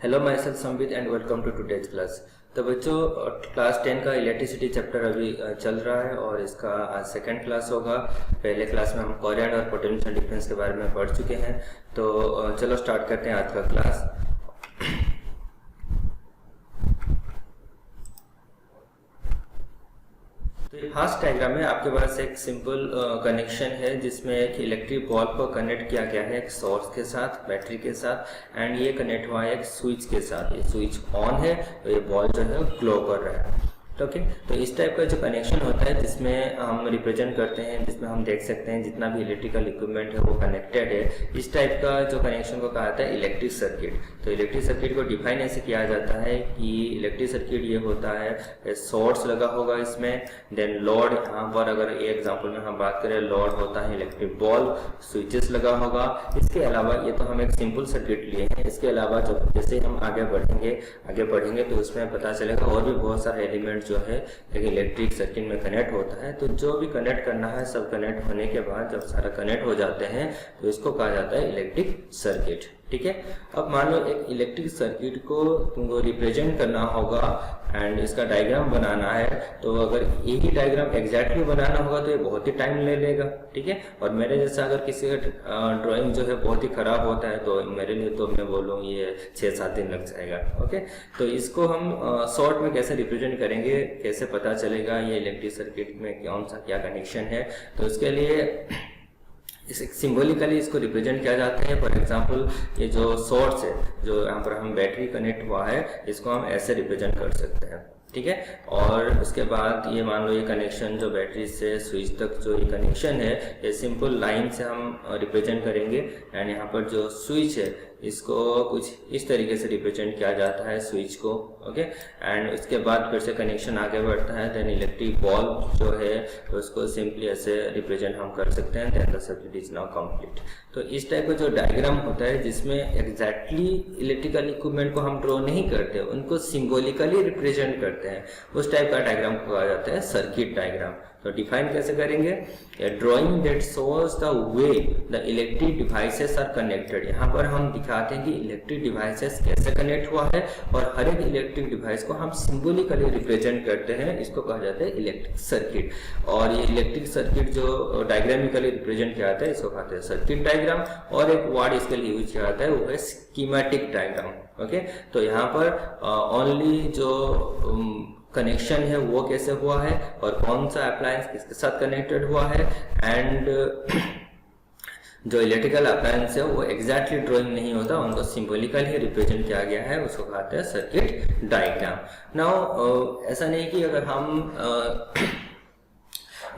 Hello myself Sambit and welcome to today's class. तो बच्चों, class 10 का इलेक्ट्रिसिटी चैप्टर अभी चल रहा है और इसका आज सेकंड क्लास होगा। पहले क्लास में हम कोरेंट और पोटेंशियल डिफरेंस के बारे में पढ़ चुके हैं। तो चलो स्टार्ट करते हैं आज का क्लास। तो हास्ट डायग्राम में आपके पास एक सिंपल कनेक्शन है जिसमें एक इलेक्ट्रिक बल्ब को कनेक्ट किया गया है एक सोर्स के साथ, बैटरी के साथ, एंड ये कनेक्ट हुआ है एक स्विच के साथ। ये स्विच ऑन है तो ये बल्ब जो है ग्लो कर रहा है। ओके, तो इस टाइप का जो कनेक्शन होता है जिसमें हम रिप्रेजेंट करते हैं, जिसमें हम देख सकते हैं जितना भी इलेक्ट्रिकल इक्विपमेंट है वो कनेक्टेड है, इस टाइप का जो कनेक्शन को कहा जाता है इलेक्ट्रिक सर्किट। तो इलेक्ट्रिक सर्किट को डिफाइन ऐसे किया जाता है कि इलेक्ट्रिक सर्किट ये होता है, सोर्स लगा होगा इसमें, देन लोड, यहाँ पर अगर एक एग्जाम्पल में हम बात करें लोड होता है इलेक्ट्रिक बल्ब, स्विचेस लगा होगा। इसके अलावा ये तो हम एक सिंपल सर्किट लिए हैं, इसके अलावा जैसे हम आगे बढ़ेंगे तो उसमें पता चलेगा और भी बहुत सारे एलिमेंट जो है एक इलेक्ट्रिक सर्किट में कनेक्ट होता है। तो जो भी कनेक्ट करना है सब कनेक्ट होने के बाद जब सारा कनेक्ट हो जाते हैं तो इसको कहा जाता है इलेक्ट्रिक सर्किट। ठीक है, अब मान लो एक इलेक्ट्रिक सर्किट को तुमको रिप्रेजेंट करना होगा एंड इसका डायग्राम बनाना है। तो अगर यही डायग्राम एग्जैक्टली बनाना होगा तो ये बहुत ही टाइम ले लेगा। ठीक है, और मेरे जैसा अगर किसी का ड्राइंग जो है बहुत ही खराब होता है तो मेरे लिए तो मैं बोलूँ ये 6-7 दिन लग जाएगा। ओके, तो इसको हम शॉर्ट में कैसे रिप्रेजेंट करेंगे, कैसे पता चलेगा ये इलेक्ट्रिक सर्किट में कौन सा क्या कनेक्शन है। तो इसके लिए सिंबॉलिकली इसको रिप्रेजेंट किया जाता है। फॉर एग्जांपल ये जो सोर्स है, जो यहाँ पर हम बैटरी कनेक्ट हुआ है, इसको हम ऐसे रिप्रेजेंट कर सकते हैं। ठीक है, और उसके बाद ये मान लो ये कनेक्शन जो बैटरी से स्विच तक जो ये कनेक्शन है ये सिंपल लाइन से हम रिप्रेजेंट करेंगे। एंड यहाँ पर जो स्विच है इसको कुछ इस तरीके से रिप्रेजेंट किया जाता है स्विच को। ओके, एंड उसके बाद फिर से कनेक्शन आगे बढ़ता है, देन इलेक्ट्रिक बल्ब जो है तो उसको सिंपली ऐसे रिप्रेजेंट हम कर सकते हैं, then the circuit is now complete. तो इस टाइप का जो डायग्राम होता है जिसमें एग्जैक्टली इलेक्ट्रिकल इक्विपमेंट को हम ड्रॉ नहीं करते, उनको सिंबॉलिकली रिप्रेजेंट करते हैं, उस टाइप का डायग्राम को कहा जाता है सर्किट डायग्राम। तो डिफाइन कैसे करेंगे, drawing that shows the way the electric devices are connected. यहाँ पर हम दिखाते हैं कि इलेक्ट्रिक डिवाइसेस कैसे कनेक्ट हुआ है और हर एक इलेक्ट्रिक डिवाइस को हम सिंबॉलिकली रिप्रेजेंट करते हैं, इसको कहा जाता है इलेक्ट्रिक सर्किट। और ये इलेक्ट्रिक सर्किट जो डायग्रामिकली रिप्रेजेंट किया जाता है इसको कहते हैं सर्किट डायग्राम। और एक वर्ड इसके लिए यूज किया जाता है वो है स्कीमेटिक डायग्राम। ओके, तो यहाँ पर ओनली जो कनेक्शन है वो कैसे हुआ है और कौन सा अप्लायंस किसके साथ कनेक्टेड हुआ है, एंड जो इलेक्ट्रिकल अप्लायंस है वो एग्जैक्टली ड्राइंग नहीं होता, उनको सिंबॉलिकली रिप्रेजेंट किया गया है, उसको कहते हैं सर्किट डायग्राम। नाउ ऐसा नहीं कि अगर हम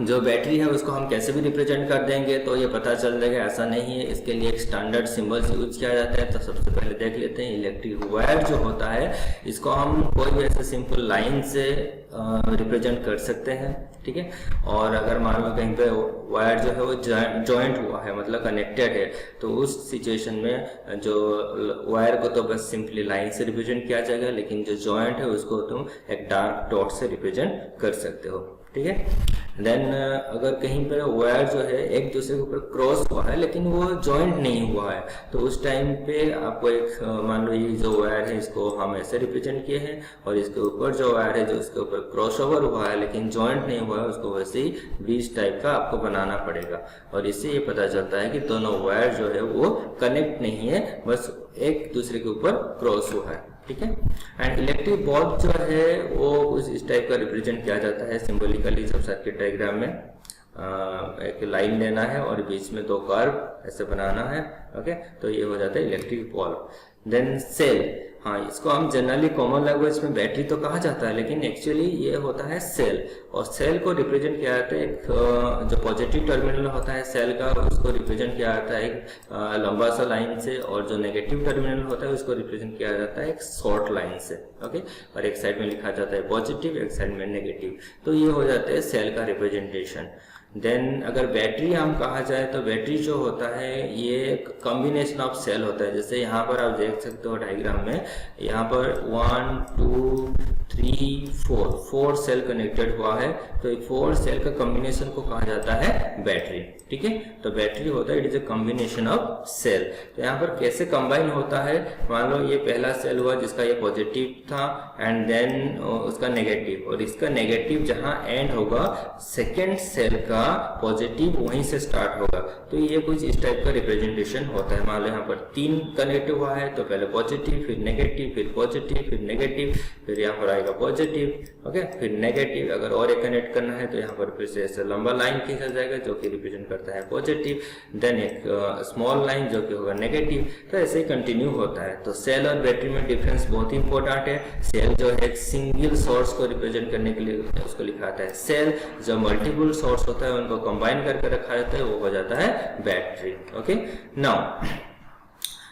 जो बैटरी है उसको हम कैसे भी रिप्रेजेंट कर देंगे तो ये पता चल जाएगा, ऐसा नहीं है। इसके लिए एक स्टैंडर्ड सिंबल्स यूज किया जाता है। तो सबसे पहले देख लेते हैं इलेक्ट्रिक वायर जो होता है, इसको हम कोई भी ऐसे सिंपल लाइन से रिप्रेजेंट कर सकते हैं। ठीक है, और अगर मान लो कहीं पे वायर जो है वो जॉइंट हुआ है, मतलब कनेक्टेड है, तो उस सिचुएशन में जो वायर को तो बस सिंपली लाइन से रिप्रेजेंट किया जाएगा, लेकिन जो जॉइंट है उसको तुम एक डार्क डॉट से रिप्रेजेंट कर सकते हो। ठीक है, देन अगर कहीं पर वायर जो है एक दूसरे के ऊपर क्रॉस हुआ है लेकिन वो जॉइंट नहीं हुआ है, तो उस टाइम पे आपको एक मान लो ये जो वायर है इसको हम ऐसे रिप्रेजेंट किए हैं, और इसके ऊपर जो वायर है जो उसके ऊपर क्रॉस ओवर हुआ है लेकिन जॉइंट नहीं हुआ है, उसको वैसे ही ब्रिज टाइप का आपको बनाना पड़ेगा। और इससे ये पता चलता है कि दोनों वायर जो है वो कनेक्ट नहीं है, बस एक दूसरे के ऊपर क्रॉस हुआ है। ठीक है, एंड इलेक्ट्रिक बल्ब जो है वो इस टाइप का रिप्रेजेंट किया जाता है सिंबॉलिकली। जब सर्किट डायग्राम में एक लाइन लेना है और बीच में 2 कर्व ऐसे बनाना है। ओके, तो ये हो जाता है इलेक्ट्रिक बल्ब। देन सेल, हाँ, इसको हम जनरली कॉमन लैंग्वेज में बैटरी तो कहा जाता है, लेकिन एक्चुअली ये होता है सेल। और सेल को रिप्रेजेंट किया जाता है एक जो पॉजिटिव टर्मिनल होता है सेल का, उसको रिप्रेजेंट किया जाता है एक लंबा सा लाइन से, और जो नेगेटिव टर्मिनल होता है उसको रिप्रेजेंट किया जाता है एक शॉर्ट लाइन से। ओके, और एक साइड में लिखा जाता है पॉजिटिव, एक साइड में नेगेटिव। तो ये हो जाता है सेल का रिप्रेजेंटेशन। देन अगर बैटरी हम कहा जाए तो बैटरी जो होता है ये एक कॉम्बिनेशन ऑफ सेल होता है। जैसे यहाँ पर आप देख सकते हो डायग्राम में, यहाँ पर 1 2 4 सेल कनेक्टेड हुआ है, तो 4 सेल का कॉम्बिनेशन को कहा जाता है बैटरी। ठीक है, तो बैटरी होता है it is a combination of cell. तो यहाँ पर कैसे कंबाइन होता है, मान लो ये पहला सेल हुआ जिसका ये पॉजिटिव था एंड देन उसका नेगेटिव, और इसका नेगेटिव जहाँ एंड होगा सेकेंड सेल का पॉजिटिव वहीं से स्टार्ट होगा। तो ये कुछ इस टाइप का रिप्रेजेंटेशन होता है। मान लो यहाँ पर 3 कनेक्ट हुआ है, तो पहले पॉजिटिव, फिर नेगेटिव, फिर पॉजिटिव, फिर नेगेटिव, फिर यहाँ पर आएगा पॉजिटिव, ओके, फिर नेगेटिव। अगर और एक कनेक्ट करना है तो यहाँ पर फिर से ऐसे लंबा लाइन खींचा जाएगा जो कि रिप्रेजेंट करता है पॉजिटिव, देन एक स्मॉल लाइन जो कि होगा नेगेटिव। तो ऐसे ही कंटिन्यू होता है। तो सेल और बैटरी में डिफरेंस बहुत ही इंपॉर्टेंट है। सेल जो है एक सिंगल सोर्स को रिप्रेजेंट करने के लिए उसको लिखा जाता है सेल, जो मल्टीपल सोर्स होता है उनको कंबाइन करके रखा जाता है वो हो जाता है बैटरी। ओके, नाउ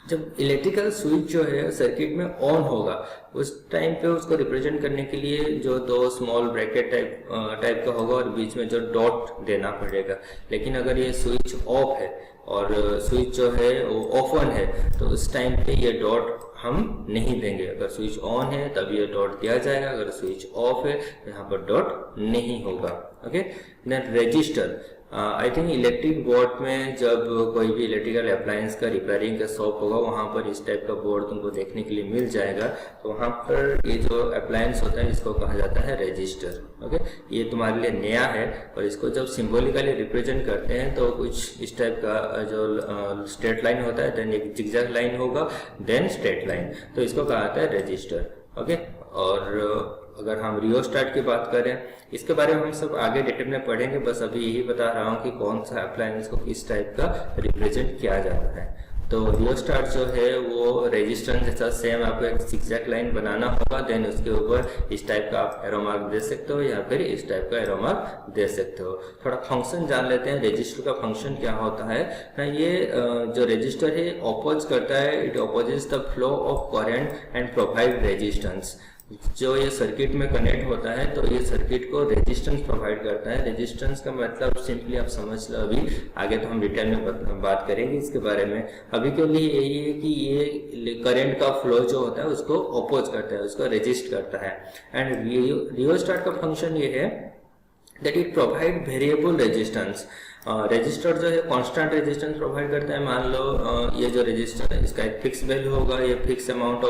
जब इलेक्ट्रिकल स्विच जो है सर्किट में ऑन होगा उस टाइम पे उसको रिप्रेजेंट करने के लिए जो 2 स्मॉल ब्रैकेट टाइप का होगा और बीच में जो डॉट देना पड़ेगा। लेकिन अगर ये स्विच ऑफ है और स्विच जो है वो ऑन है तो उस टाइम पे ये डॉट हम नहीं देंगे। अगर स्विच ऑन है तब ये डॉट दिया जाएगा, अगर स्विच ऑफ है तो यहाँ पर डॉट नहीं होगा। Okay, then register, I think electric board में जब कोई भी इलेक्ट्रिकल अप्लायंस का रिपेयरिंग का शॉप होगा वहाँ पर इस टाइप का बोर्ड तुमको देखने के लिए मिल जाएगा। तो वहाँ पर ये जो अप्लायंस होता है इसको कहा जाता है रजिस्टर। ओके, ये तुम्हारे लिए नया है और इसको जब सिंबॉलिकली रिप्रेजेंट करते हैं तो कुछ इस टाइप का जो स्ट्रेट लाइन होता है, देन एक जिगजैग लाइन होगा, देन स्ट्रेट लाइन, तो इसको कहा जाता है रजिस्टर। ओके, और अगर हम रियोस्टाट की बात करें इसके बारे में हम सब आगे डिटेल में पढ़ेंगे, बस अभी यही बता रहा हूँ कि कौन सा अप्लायंस को किस टाइप का रिप्रेजेंट किया जाता है। तो रियोस्टाट जो है वो रेजिस्टेंस जैसा सेम आपको एक जिगजैग लाइन बनाना होगा, देन उसके ऊपर इस टाइप का आप एरो मार्क दे सकते हो या फिर इस टाइप का एरो मार्क दे सकते हो। थोड़ा फंक्शन जान लेते हैं रजिस्टर का फंक्शन क्या होता है ना। ये जो रजिस्टर है अपोज करता है, it opposes the flow of current and provide resistance. जो ये सर्किट में कनेक्ट होता है तो ये सर्किट को रेजिस्टेंस प्रोवाइड करता है। रेजिस्टेंस का मतलब सिंपली आप समझ लो, अभी आगे तो हम डिटेल में बात करेंगे इसके बारे में। अभी के लिए यही है कि ये करंट का फ्लो जो होता है उसको अपोज करता है, उसको रेजिस्ट करता है। एंड रियोस्टाट का फंक्शन ये है that it provide variable resistance. Register जो है कांस्टेंट रेजिस्टेंस प्रोवाइड करता है। मान लो ये जो रजिस्टर है इसका एक फिक्स वैल्यू होगा, ये fix amount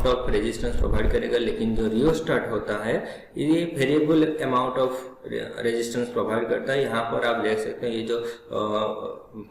of resistance provide करेगा। लेकिन जो रियोस्टाट होता है ये variable amount of resistance provide करता है। यहाँ पर आप देख सकते हैं ये जो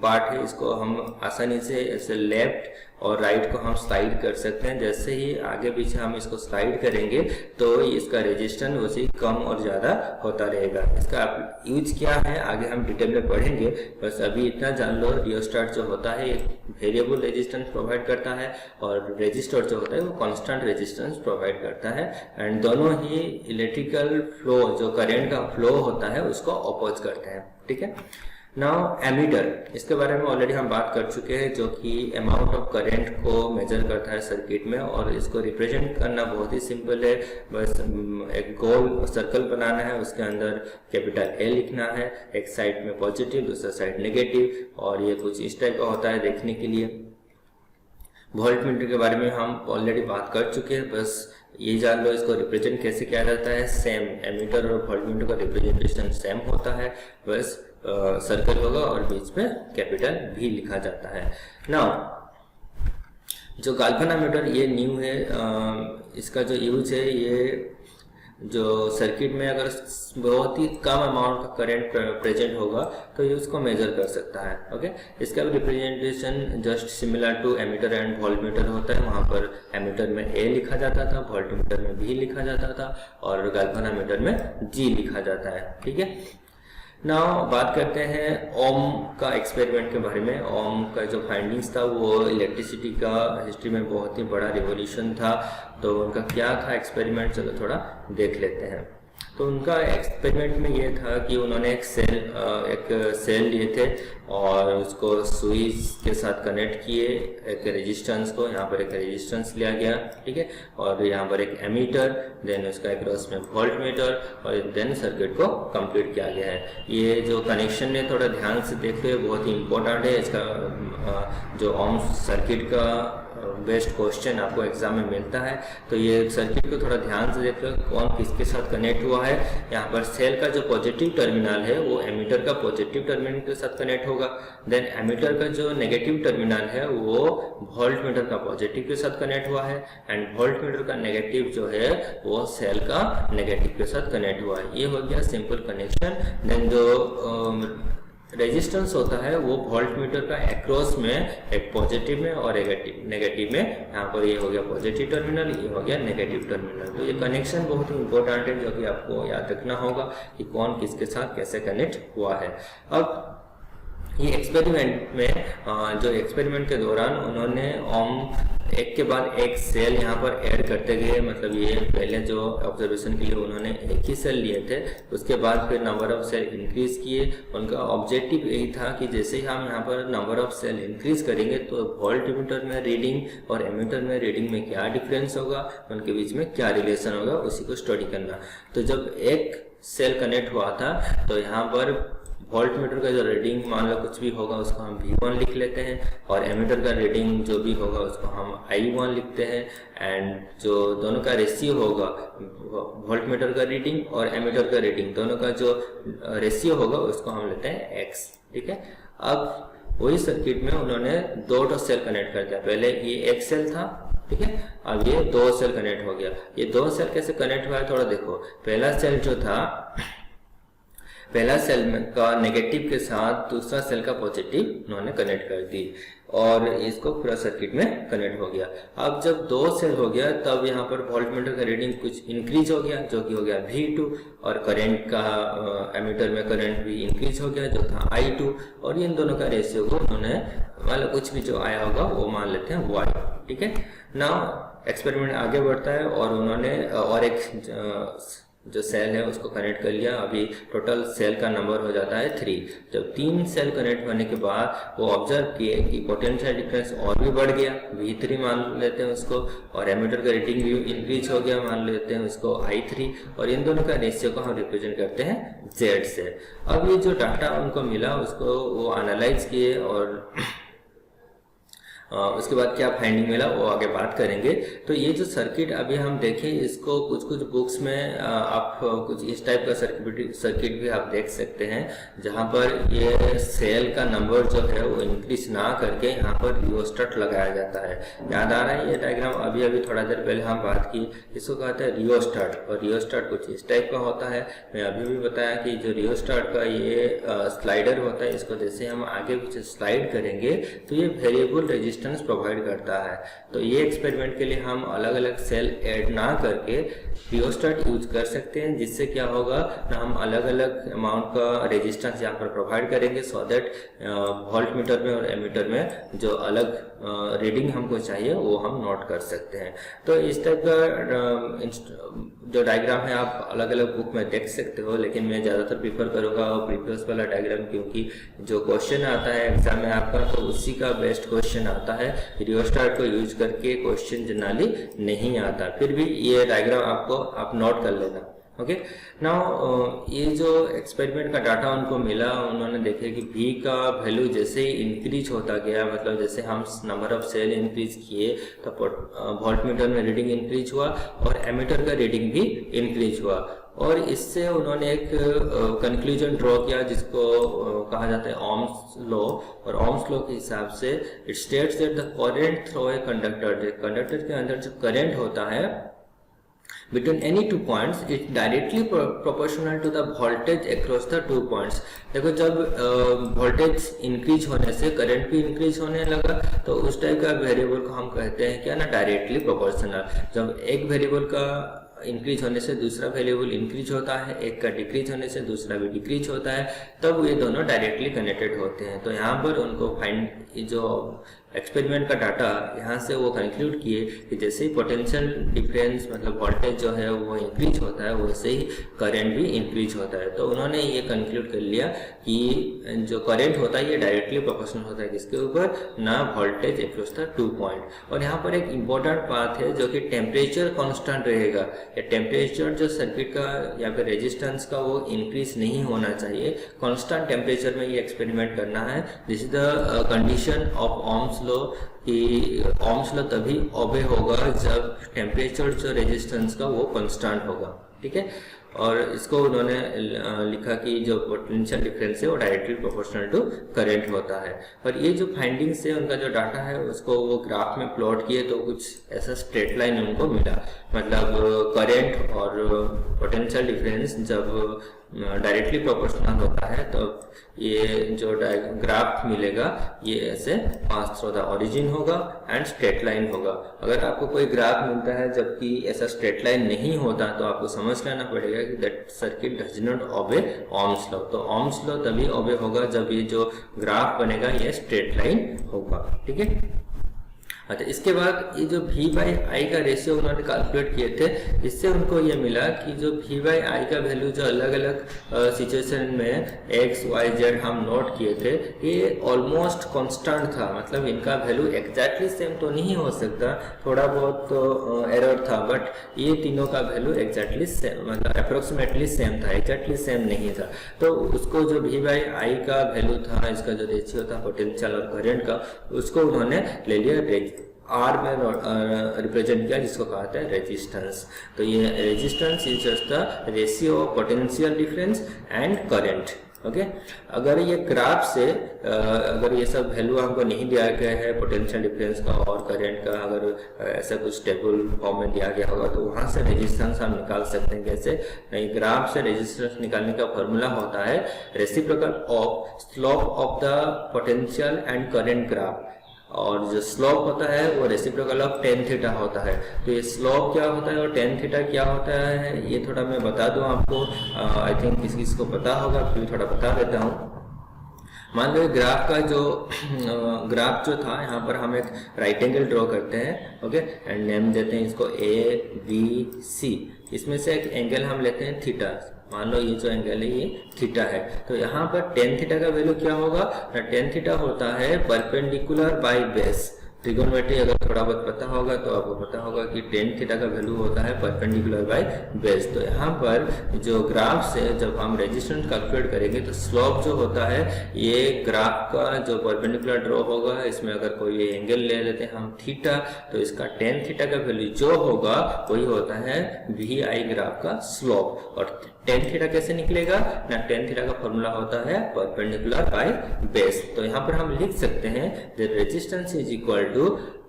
पार्ट है इसको हम आसानी से ऐसे लेफ्ट और राइट को हम स्लाइड कर सकते हैं। जैसे ही आगे पीछे हम इसको स्लाइड करेंगे तो इसका रेजिस्टेंस उसी कम और ज़्यादा होता रहेगा। इसका यूज क्या है आगे हम डिटेल में पढ़ेंगे, बस अभी इतना जान लो। रियोस्टाट जो होता है वेरिएबल रेजिस्टेंस प्रोवाइड करता है और रजिस्टर जो होता है वो कांस्टेंट रेजिस्टेंस प्रोवाइड करता है। एंड दोनों ही इलेक्ट्रिकल फ्लो जो करंट का फ्लो होता है उसको अपोज करते हैं। ठीक है, नाउ एमीटर, इसके बारे में ऑलरेडी हम बात कर चुके हैं, जो कि अमाउंट ऑफ करंट को मेजर करता है सर्किट में। और इसको रिप्रेजेंट करना बहुत ही सिंपल है, बस एक गोल सर्कल बनाना है, उसके अंदर कैपिटल ए लिखना है, एक साइड में पॉजिटिव दूसरा साइड नेगेटिव, और ये कुछ इस टाइप का होता है देखने के लिए। वोल्ट मीटर के बारे में हम ऑलरेडी बात कर चुके हैं, बस ये जान लो इसको रिप्रेजेंट कैसे किया जाता है। सेम एमीटर और वोल्ट मीटर का रिप्रेजेंटेशन सेम होता है, बस सर्कल होगा और बीच में कैपिटल भी लिखा जाता है। नाउ जो गाल्वेनोमीटर ये न्यू है, इसका जो यूज है ये जो सर्किट में अगर बहुत ही कम अमाउंट का करंट प्रेजेंट होगा तो ये उसको मेजर कर सकता है। ओके, इसका representation just similar to ammeter and voltmeter होता है। वहाँ पर एमीटर में ए लिखा जाता था, वोल्टमीटर में भी लिखा जाता था और गाल्वेनोमीटर में जी लिखा जाता है। ठीक है, नाउ बात करते हैं ओम का एक्सपेरिमेंट के बारे में। ओम का जो फाइंडिंग्स था वो इलेक्ट्रिसिटी का हिस्ट्री में बहुत ही बड़ा रिवॉल्यूशन था। तो उनका क्या था एक्सपेरिमेंट, चलो थोड़ा देख लेते हैं। तो उनका एक्सपेरिमेंट में ये था कि उन्होंने एक सेल लिए थे और उसको स्विच के साथ कनेक्ट किए, एक रेजिस्टेंस को, यहाँ पर एक रेजिस्टेंस लिया गया, ठीक है, और यहाँ पर एक एमीटर, देन उसका क्रॉस में वोल्ट मीटर, और देन सर्किट को कंप्लीट किया गया है। ये जो कनेक्शन है थोड़ा ध्यान से देखते हुए बहुत ही इम्पोर्टेंट है। इसका जो ओम सर्किट का बेस्ट क्वेश्चन आपको एग्जाम में मिलता है। तो ये सर्किट को थोड़ा ध्यान से देखो कौन किसके साथ कनेक्ट हुआ है। यहाँ पर सेल का जो पॉजिटिव टर्मिनल है वो एमीटर का पॉजिटिव टर्मिनल के साथ कनेक्ट होगा। देन एमीटर का जो नेगेटिव टर्मिनल है वो वोल्ट मीटर का पॉजिटिव के साथ कनेक्ट हुआ है, एंड वोल्ट मीटर का नेगेटिव जो है वो सेल का नेगेटिव के साथ कनेक्ट हुआ है। ये हो गया सिंपल कनेक्शन। देन जो रेजिस्टेंस होता है वो वोल्ट मीटर का एक्रॉस में एक पॉजिटिव में और एक नेगेटिव में, यहाँ पर ये हो गया पॉजिटिव टर्मिनल, ये हो गया नेगेटिव टर्मिनल। तो ये कनेक्शन बहुत ही इंपॉर्टेंट है जो कि आपको याद रखना होगा कि कौन किसके साथ कैसे कनेक्ट हुआ है। अब ये एक्सपेरिमेंट में जो एक्सपेरिमेंट के दौरान उन्होंने एक के बाद एक सेल यहाँ पर ऐड करते गए, मतलब ये पहले जो ऑब्जर्वेशन के लिए उन्होंने एक ही सेल लिए थे, उसके बाद फिर नंबर ऑफ सेल इंक्रीज किए। उनका ऑब्जेक्टिव यही था कि जैसे ही हम यहाँ पर नंबर ऑफ सेल इंक्रीज करेंगे तो वोल्ट मीटर में रीडिंग और एमीटर में रीडिंग में क्या डिफरेंस होगा, उनके बीच में क्या रिलेशन होगा, उसी को स्टडी करना। तो जब एक सेल कनेक्ट हुआ था तो यहाँ पर वोल्ट मीटर का जो रीडिंग मान लो कुछ भी होगा उसको हम V1 लिख लेते हैं, और एमीटर का रीडिंग जो भी होगा उसको हम I1 लिखते हैं, एंड जो दोनों का रेशियो होगा वोल्ट मीटर का रीडिंग और एमीटर का रीडिंग दोनों का जो रेशियो होगा उसको हम लेते हैं X। ठीक है, अब वही सर्किट में उन्होंने दो सेल कनेक्ट कर दिया। पहले ये एक सेल था, ठीक है, अब ये दो सेल कनेक्ट हो गया। ये दो सेल कैसे कनेक्ट हुआ है थोड़ा देखो। पहला सेल जो था, पहला सेल का नेगेटिव के साथ दूसरा सेल का पॉजिटिव उन्होंने कनेक्ट कर दी और इसको पूरा सर्किट में कनेक्ट हो गया। अब जब दो सेल हो गया तब यहाँ पर वोल्ट मीटर का रीडिंग कुछ इंक्रीज हो गया जो कि हो गया V2, और करंट का एमीटर में करंट भी इंक्रीज हो गया जो था I2, और इन दोनों का रेशियो को उन्होंने मतलब कुछ भी जो आया होगा वो मान लेते हैं Y। ठीक है, नाउ एक्सपेरिमेंट आगे बढ़ता है और उन्होंने और एक जो सेल है उसको कनेक्ट कर लिया। अभी टोटल सेल का नंबर हो जाता है 3। जब 3 सेल कनेक्ट होने के बाद वो ऑब्जर्व किए कि पोटेंशियल डिफरेंस और भी बढ़ गया, V3 मान लेते हैं उसको, और एमीटर का रीडिंग भी इंक्रीज हो गया, मान लेते हैं उसको I3, और इन दोनों का रेशियो को हम रिप्रेजेंट करते हैं Z से। अब ये जो डाटा उनको मिला उसको वो एनालाइज किए और उसके बाद क्या फाइंडिंग मिला वो आगे बात करेंगे। तो ये जो सर्किट अभी हम देखें इसको कुछ बुक्स में आप कुछ इस टाइप का सर्किट भी आप देख सकते हैं जहां पर ये सेल का नंबर जो है वो इंक्रीज ना करके यहाँ पर रियोस्टेट लगाया जाता है। याद आ रहा है ये डायग्राम, अभी थोड़ा देर पहले हम बात की, इसको कहते हैं रियोस्टेट, और रियोस्टेट कुछ इस टाइप का होता है। मैं अभी भी बताया कि जो रियोस्टेट का ये स्लाइडर होता है, इसको जैसे हम आगे पीछे स्लाइड करेंगे तो ये वेरिएबल रेजिस्टेंस प्रोवाइड करता है। तो ये एक्सपेरिमेंट के लिए हम अलग अलग सेल ऐड ना करके रियोस्टेट यूज कर सकते हैं, जिससे क्या होगा ना हम अलग अलग अमाउंट का रेजिस्टेंस यहाँ पर प्रोवाइड करेंगे सो दैट वोल्ट मीटर में और एमीटर में जो अलग रीडिंग हमको चाहिए वो हम नोट कर सकते हैं। तो इस टाइप का जो डायग्राम है आप अलग अलग बुक में देख सकते हो, लेकिन मैं ज़्यादातर प्रीफर करूँगा प्रीवियस वाला डायग्राम, क्योंकि जो क्वेश्चन आता है एग्जाम में आपका तो उसी का बेस्ट क्वेश्चन आता है। रियोस्टेट को यूज करके क्वेश्चन जनरली नहीं आता, फिर भी ये डायग्राम आपको आप नोट कर लेना। ओके, नाउ ये जो एक्सपेरिमेंट का डाटा उनको मिला, उन्होंने देखे कि V का वैल्यू जैसे ही इंक्रीज होता गया, मतलब जैसे हम नंबर ऑफ सेल इंक्रीज किए तो वोल्ट मीटर में रीडिंग इंक्रीज हुआ और एमीटर का रीडिंग भी इंक्रीज हुआ, और इससे उन्होंने एक कंक्लूजन ड्रॉ किया जिसको कहा जाता है ओम्स लॉ। और ओम्स लॉ के हिसाब से it states that the current through a conductor, conductor के अंदर जो करंट होता है between any two points is directly proportional to the voltage across the two points। देखो जब वोल्टेज इंक्रीज होने से करंट भी इंक्रीज होने लगा तो उस टाइप का वेरिएबल को हम कहते हैं क्या ना डायरेक्टली प्रोपोर्शनल। जब एक वेरिएबल का इंक्रीज होने से दूसरा वेरिएबल इंक्रीज होता है, एक का डिक्रीज होने से दूसरा भी डिक्रीज होता है, तब ये दोनों डायरेक्टली कनेक्टेड होते हैं। तो यहाँ पर उनको फाइंड जो एक्सपेरिमेंट का डाटा यहाँ से वो कंक्लूड किए कि जैसे ही पोटेंशियल डिफरेंस मतलब वोल्टेज जो है वो इंक्रीज होता है वैसे ही करंट भी इंक्रीज होता है। तो उन्होंने ये कंक्लूड कर लिया कि जो करंट होता है ये डायरेक्टली प्रोपोर्शनल होता है किसके ऊपर, ना voltage across the two point. और यहाँ पर एक इम्पोर्टेंट बात है जो कि टेम्परेचर कांस्टेंट रहेगा। या टेम्परेचर जो सर्किट का या फिर रेजिस्टेंस का वो इंक्रीज नहीं होना चाहिए, कांस्टेंट टेम्परेचर में ये एक्सपेरिमेंट करना है। This is the condition of Ohm's law कि ओम्स लॉ तभी ओबे होगा जब टेम्परेचर जो रेजिस्टेंस का वो कांस्टेंट होगा, ठीक है। और इसको उन्होंने लिखा कि जो पोटेंशियल डिफरेंस है वो डायरेक्टली प्रोपोर्शनल टू करंट होता है। और ये जो फाइंडिंग्स है उनका जो डाटा है उसको वो ग्राफ में प्लॉट किए तो कुछ ऐसा स्ट्रेट लाइन उनको मिला, मतलब करंट और पोटेंशियल डिफरेंस जब डायरेक्टली प्रोपोर्शनल होता है तो ये जो ग्राफ मिलेगा ये ऐसे पास थ्रू द ओरिजिन होगा एंड स्ट्रेट लाइन होगा। अगर आपको कोई ग्राफ मिलता है जबकि ऐसा स्ट्रेट लाइन नहीं होता तो आपको समझ लेना पड़ेगा कि that circuit does not obey Ohm's law. तो ओम्स लॉ तभी ओबे होगा जब ये जो ग्राफ बनेगा ये स्ट्रेट लाइन होगा, ठीक है। अच्छा, इसके बाद ये जो V बाई आई का रेशियो उन्होंने कैलकुलेट किए थे, इससे उनको ये मिला कि जो V बाई आई का वैल्यू जो अलग अलग सिचुएशन में X, Y, Z हम नोट किए थे ये ऑलमोस्ट कांस्टेंट था। मतलब इनका वैल्यू एग्जैक्टली सेम तो नहीं हो सकता, थोड़ा बहुत तो एरर था, बट ये तीनों का वैल्यू एग्जैक्टली सेम, मतलब अप्रोक्सीमेटली सेम था, एग्जैक्टली सेम नहीं था। तो उसको जो V बाई आई का वैल्यू था, इसका जो रेशियो था पोटेंशियल और करंट का, उसको उन्होंने ले लिया आर में रिप्रेजेंट किया, जिसको कहते हैं रेजिस्टेंस। तो ये resistance is just the ratio of potential difference and current, okay. अगर ये ग्राफ से अगर ये सब वैल्यू हमको नहीं दिया गया है पोटेंशियल डिफरेंस का और करंट का, अगर ऐसा कुछ टेबल फॉर्म में दिया गया होगा तो वहां से रेजिस्टेंस हम निकाल सकते हैं। कैसे? नहीं, ग्राफ से रेजिस्टेंस निकालने का फॉर्मूला होता है reciprocal of slope of the potential and current graph, और जो स्लोप होता है वो रेसिप्रोकल ऑफ टेन थीटा होता है। तो ये स्लोप क्या होता है और टेन थीटा क्या होता है ये थोड़ा मैं बता दूं आपको, आई थिंक किसी किसी को पता होगा, फिर थोड़ा बता देता हूँ। मान लो ग्राफ का जो ग्राफ जो था, यहाँ पर हम एक राइट एंगल ड्रॉ करते हैं, ओके, एंड नेम देते हैं इसको ABC। इसमें से एक एंगल हम लेते हैं थीटा, मान लो ये जो एंगल है ये थीटा है। तो यहाँ पर टेन थीटा का वैल्यू क्या होगा? टेन थीटा होता है परपेंडिकुलर बाय बेस। ट्रिगोनोमेट्री अगर थोड़ा बहुत पता होगा तो आपको पता होगा कि टेन थीटा का वैल्यू होता है परपेंडिकुलर बाय बेस। तो यहाँ पर जो ग्राफ से जब हम रेजिस्टेंस कैलकुलेट करेंगे तो स्लोप जो होता है ये ग्राफ का जो परपेंडिकुलर ड्रॉ होगा, इसमें अगर कोई एंगल ले लेते हैं हम थीटा, तो इसका टेन थीटा का वैल्यू जो होगा वही होता है वी आई ग्राफ का स्लोप। और टेन थीटा कैसे निकलेगा ना? टेन थीटा का फॉर्मूला होता है परपेंडिकुलर बाय बेस। तो यहाँ पर हम लिख सकते हैं the resistance is equal to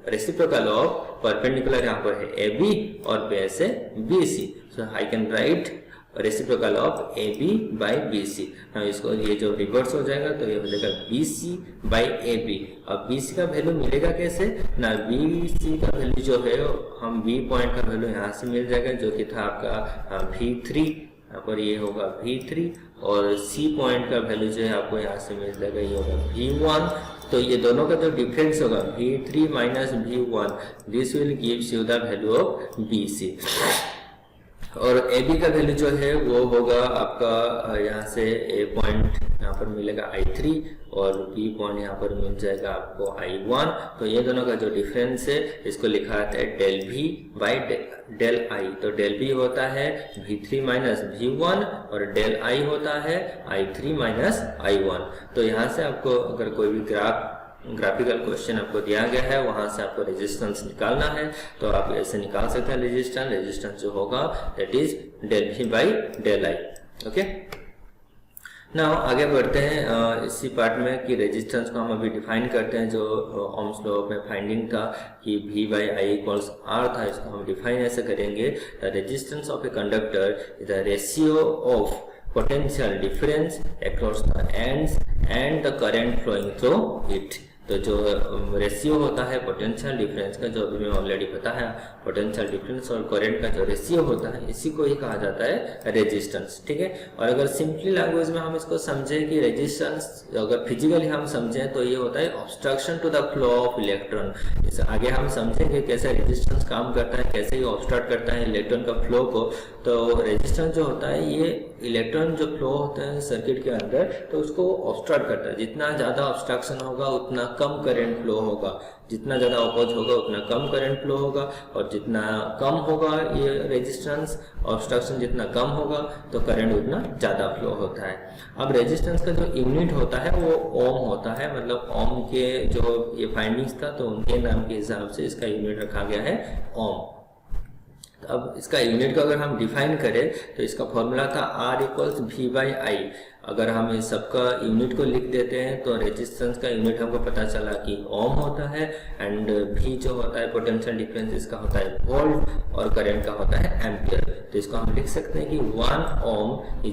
reciprocal of perpendicular, यहाँ पर है AB और बेस है BC। So I can write reciprocal of AB by BC। इसको ये जो रिवर्स हो जाएगा तो ये हो जाएगा BC बाई AB। अब BC का वैल्यू मिलेगा कैसे ना? BC का वैल्यू जो है हम B पॉइंट का वैल्यू यहाँ से मिल जाएगा जो कि था आपका V3, यहाँ पर ये होगा V3, और C पॉइंट का वैल्यू जो है आपको यहाँ से मिल जाएगा ये होगा V1। तो ये दोनों का जो डिफरेंस होगा V3 minus V1, this will gives you the value of BC। और AB का वैल्यू जो है वो होगा आपका यहाँ से A पॉइंट यहाँ पर मिलेगा I3 और B पॉइंट यहाँ पर मिल जाएगा आपको I1। तो ये दोनों का जो डिफरेंस है इसको लिखा जाता है del V by del I। तो डेल V होता है V3 माइनस V1 और डेल I होता है I3 माइनस I1। तो यहाँ से आपको अगर कोई भी ग्राफिकल क्वेश्चन आपको दिया गया है वहां से आपको रेजिस्टेंस निकालना है तो आप ऐसे निकाल सकते हैं रेजिस्टेंस जो होगा that is del V by del I, okay. Now आगे बढ़ते हैं इसी पार्ट में कि रेजिस्टेंस को हम अभी डिफाइन करते हैं। जो ओम्स लॉ में फाइंडिंग था कि V by I equals R था, इसको हम डिफाइन ऐसे करेंगे the resistance of a conductor is the ratio of potential difference across the ends and the current flowing through it। तो जो रेशियो होता है पोटेंशियल डिफरेंस का, जो अभी मैं ऑलरेडी पता है, पोटेंशियल डिफरेंस और करंट का जो रेशियो होता है इसी को ही कहा जाता है रेजिस्टेंस, ठीक है। और अगर सिंपली लैंग्वेज में हम इसको समझें कि रेजिस्टेंस अगर फिजिकली हम समझें तो ये होता है obstruction to the flow of electron. इसे आगे हम समझेंगे कैसे रेजिस्टेंस काम करता है, कैसे ये ऑब्स्ट्रक्ट करता है इलेक्ट्रॉन का फ्लो को। तो रेजिस्टेंस जो होता है ये इलेक्ट्रॉन जो फ्लो होता है सर्किट के अंदर तो उसको ऑब्स्ट्रक्ट करता है। जितना ज़्यादा ऑब्स्ट्रक्शन होगा उतना कम करंट फ्लो होगा। जितना ज़्यादा अपोज होगा उतना कम करंट फ्लो होगा, और जितना कम होगा ये रेजिस्टेंस ऑब्स्ट्रक्शन जितना कम होगा तो करंट उतना ज़्यादा फ्लो होता है। अब रेजिस्टेंस का जो यूनिट होता है वो ओम होता है, मतलब ओम के जो ये फाइंडिंग्स था तो उनके नाम के हिसाब से इसका यूनिट रखा गया है ओम। अब इसका यूनिट को अगर हम डिफाइन करें तो इसका फॉर्मूला था R = V/I। अगर हम इस सबका यूनिट को लिख देते हैं तो रेजिस्टेंस का यूनिट हमको पता चला कि ओम होता है, एंड V जो होता है पोटेंशियल डिफरेंस इसका होता है वोल्ट, और करंट का होता है एम्पियर। तो इसको हम लिख सकते हैं कि 1 ओम =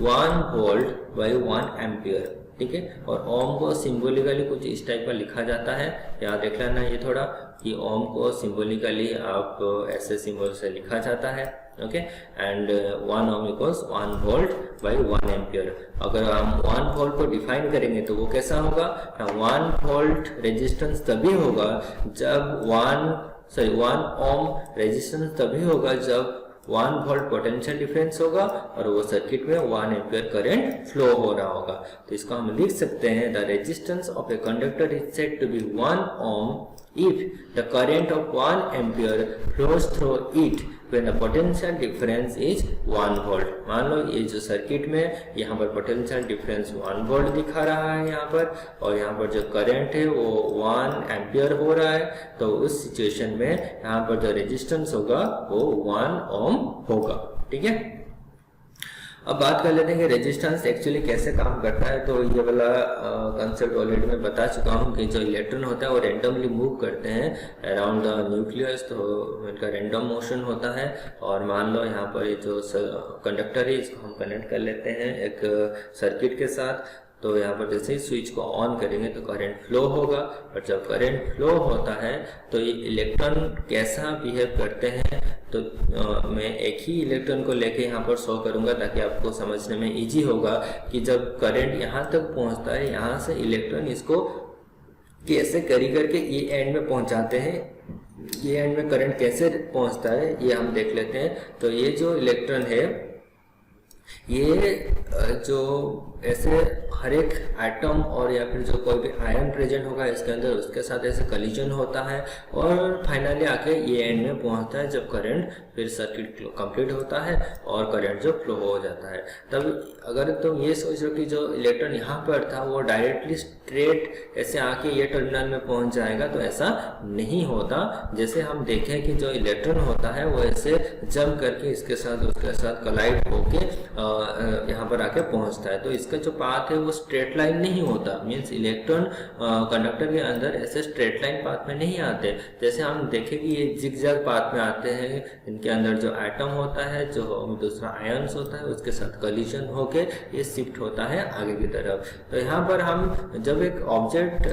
1 वोल्ट बाई 1 एम्पियर। ठीक है, और ओम को सिंबॉलिकली कुछ इस टाइप का लिखा जाता है, याद रख लेना ये थोड़ा कि ओम को सिंबॉलिकली आप ऐसे सिंबल से लिखा जाता है। Okay, and 1 ohm = 1 volt by 1 ampere. अगर हम 1 वोल्ट को डिफाइन करेंगे तो वो कैसा होगा, 1 वोल्ट रेजिस्टेंस तभी होगा जब 1 ओम रेजिस्टेंस तभी होगा जब 1 वोल्ट पोटेंशियल डिफरेंस होगा और वो सर्किट में 1 एम्पियर करंट फ्लो हो रहा होगा। तो इसको हम लिख सकते हैं the resistance of a conductor is said to be 1 ohm if the current of 1 ampere flows through it when the potential difference is 1 volt। मान लो ये जो सर्किट में यहाँ पर पोटेंशियल डिफरेंस 1 वोल्ट दिखा रहा है यहाँ पर, और यहाँ पर जो करंट है वो 1 एम्पियर हो रहा है, तो उस सिचुएशन में यहाँ पर जो रेजिस्टेंस होगा वो 1 ओम होगा। ठीक है, अब बात कर लेते हैं कि रेजिस्टेंस एक्चुअली कैसे काम करता है। तो ये वाला कंसेप्ट ऑलरेडी मैं बता चुका हूँ कि जो इलेक्ट्रॉन होता है वो रैंडमली मूव करते हैं अराउंड द न्यूक्लियस, तो इनका रैंडम मोशन होता है। और मान लो यहाँ पर ये जो कंडक्टर है इसको हम कनेक्ट कर लेते हैं एक सर्किट के साथ, तो यहाँ पर जैसे ही स्विच को ऑन करेंगे तो करंट फ्लो होगा, और जब करंट फ्लो होता है तो ये इलेक्ट्रॉन कैसा बिहेव करते हैं, तो मैं एक ही इलेक्ट्रॉन को लेके यहाँ पर शो करूँगा ताकि आपको समझने में इजी होगा कि जब करंट यहाँ तक पहुँचता है, यहाँ से इलेक्ट्रॉन इसको कैसे करके ये एंड में पहुँचाते हैं, ये एंड में करंट कैसे पहुँचता है ये हम देख लेते हैं। तो ये जो इलेक्ट्रॉन है ये जो ऐसे हर एक एटम और या फिर जो कोई भी आयन प्रेजेंट होगा इसके अंदर, उसके साथ ऐसे कलिजन होता है और फाइनली आके ये एंड में पहुंचता है जब करंट फिर सर्किट कंप्लीट होता है और करंट जो फ्लो हो जाता है। तब अगर तुम ये सोच रहे हो कि जो इलेक्ट्रॉन यहाँ पर था वो डायरेक्टली स्ट्रेट ऐसे आके ये टर्मिनल में पहुंच जाएगा, तो ऐसा नहीं होता। जैसे हम देखें कि जो इलेक्ट्रॉन होता है वो ऐसे जंप करके इसके साथ उसके साथ कोलाइड होके यहाँ पर आके पहुंचता है। तो इसका जो पाथ है वो स्ट्रेट लाइन नहीं होता, मीन्स इलेक्ट्रॉन कंडक्टर के अंदर ऐसे स्ट्रेट लाइन पाथ में नहीं आते। जैसे हम देखें कि ये जिगजैग पाथ में आते हैं, इनके अंदर जो एटम होता है, जो दूसरा आयन्स होता है, उसके साथ कलिजन होके ये शिफ्ट होता है आगे की तरफ। तो यहाँ पर हम जब एक ऑब्जेक्ट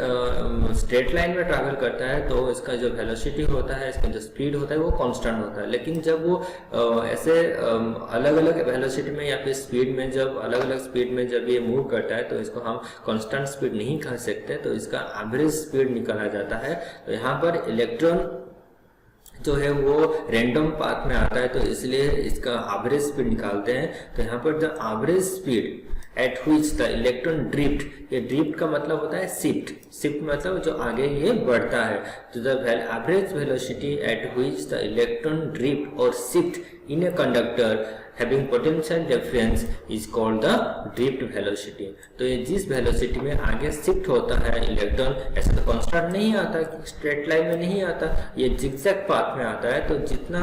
स्ट्रेट लाइन में ट्रैवल करता है तो इसका जो वेलोसिटी होता है, इसका जो स्पीड होता है वो कांस्टेंट होता है। लेकिन जब वो ऐसे अलग अलग वेलोसिटी में या फिर स्पीड में, जब अलग अलग स्पीड में जब ये मूव करता है तो इसको हम कांस्टेंट स्पीड नहीं कह सकते, तो इसका एवरेज स्पीड निकाला जाता है। तो यहाँ पर इलेक्ट्रॉन जो है वो रैंडम पाथ में आता है, तो इसलिए इसका एवरेज स्पीड निकालते हैं। तो यहाँ पर the average speed at which the electron drift, ये ड्रिफ्ट का मतलब होता है शिफ्ट, शिफ्ट मतलब जो आगे ये बढ़ता है। तो the average velocity at which the electron drift और shift in a conductor having potential difference is called the drift velocity। तो ये जिस वेलोसिटी में आगे शिफ्ट होता है इलेक्ट्रॉन, ऐसे तो कांस्टेंट नहीं आता, स्ट्रेट लाइन में नहीं आता, ये जिगजैग पाथ में आता है। तो जितना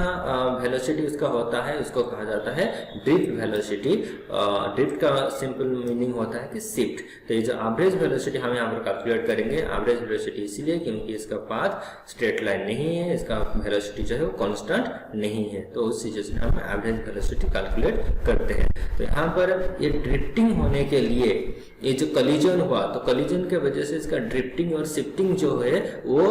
वेलोसिटी उसका होता है उसको कहा जाता है ड्रिफ्ट वेलोसिटी। ड्रिफ्ट का सिंपल मीनिंग होता है कि शिफ्ट। तो ये जो एवरेज वेलोसिटी हम यहाँ पर कैलकुलेट करेंगे, एवरेज वेलोसिटी इसलिए क्योंकि इसका पाथ स्ट्रेट लाइन नहीं है, इसका वेलोसिटी जो है वो कांस्टेंट नहीं है, तो उस सिचुएशन में हम एवरेज वेलोसिटी कैलकुलेट करते हैं। तो यहाँ पर ये ड्रिफ्टिंग होने के लिए ये जो कलिजन हुआ, तो कलिजन के वजह से इसका ड्रिफ्टिंग और शिफ्टिंग जो है वो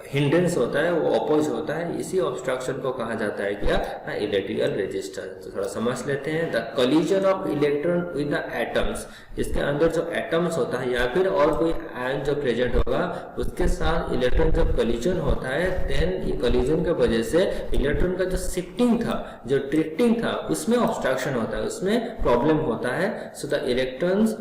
हिंड्रेंस होता है वो अपोज होता है, इसी ऑब्स्ट्रक्शन को कहा जाता है क्या, इलेक्ट्रिकल रेजिस्टेंस। तो थोड़ा समझ लेते हैं, the collision of electron with the atoms, इसके अंदर जो एटम्स होता है या फिर और कोई आयन जो प्रेजेंट होगा उसके साथ इलेक्ट्रॉन जब कोलिजन होता है, देन ये कोलिजन की वजह से इलेक्ट्रॉन का जो शिफ्टिंग था, जो ड्रिफ्टिंग था, उसमें ऑब्स्ट्रक्शन होता है, उसमें प्रॉब्लम होता है। सो द इलेक्ट्रॉन्स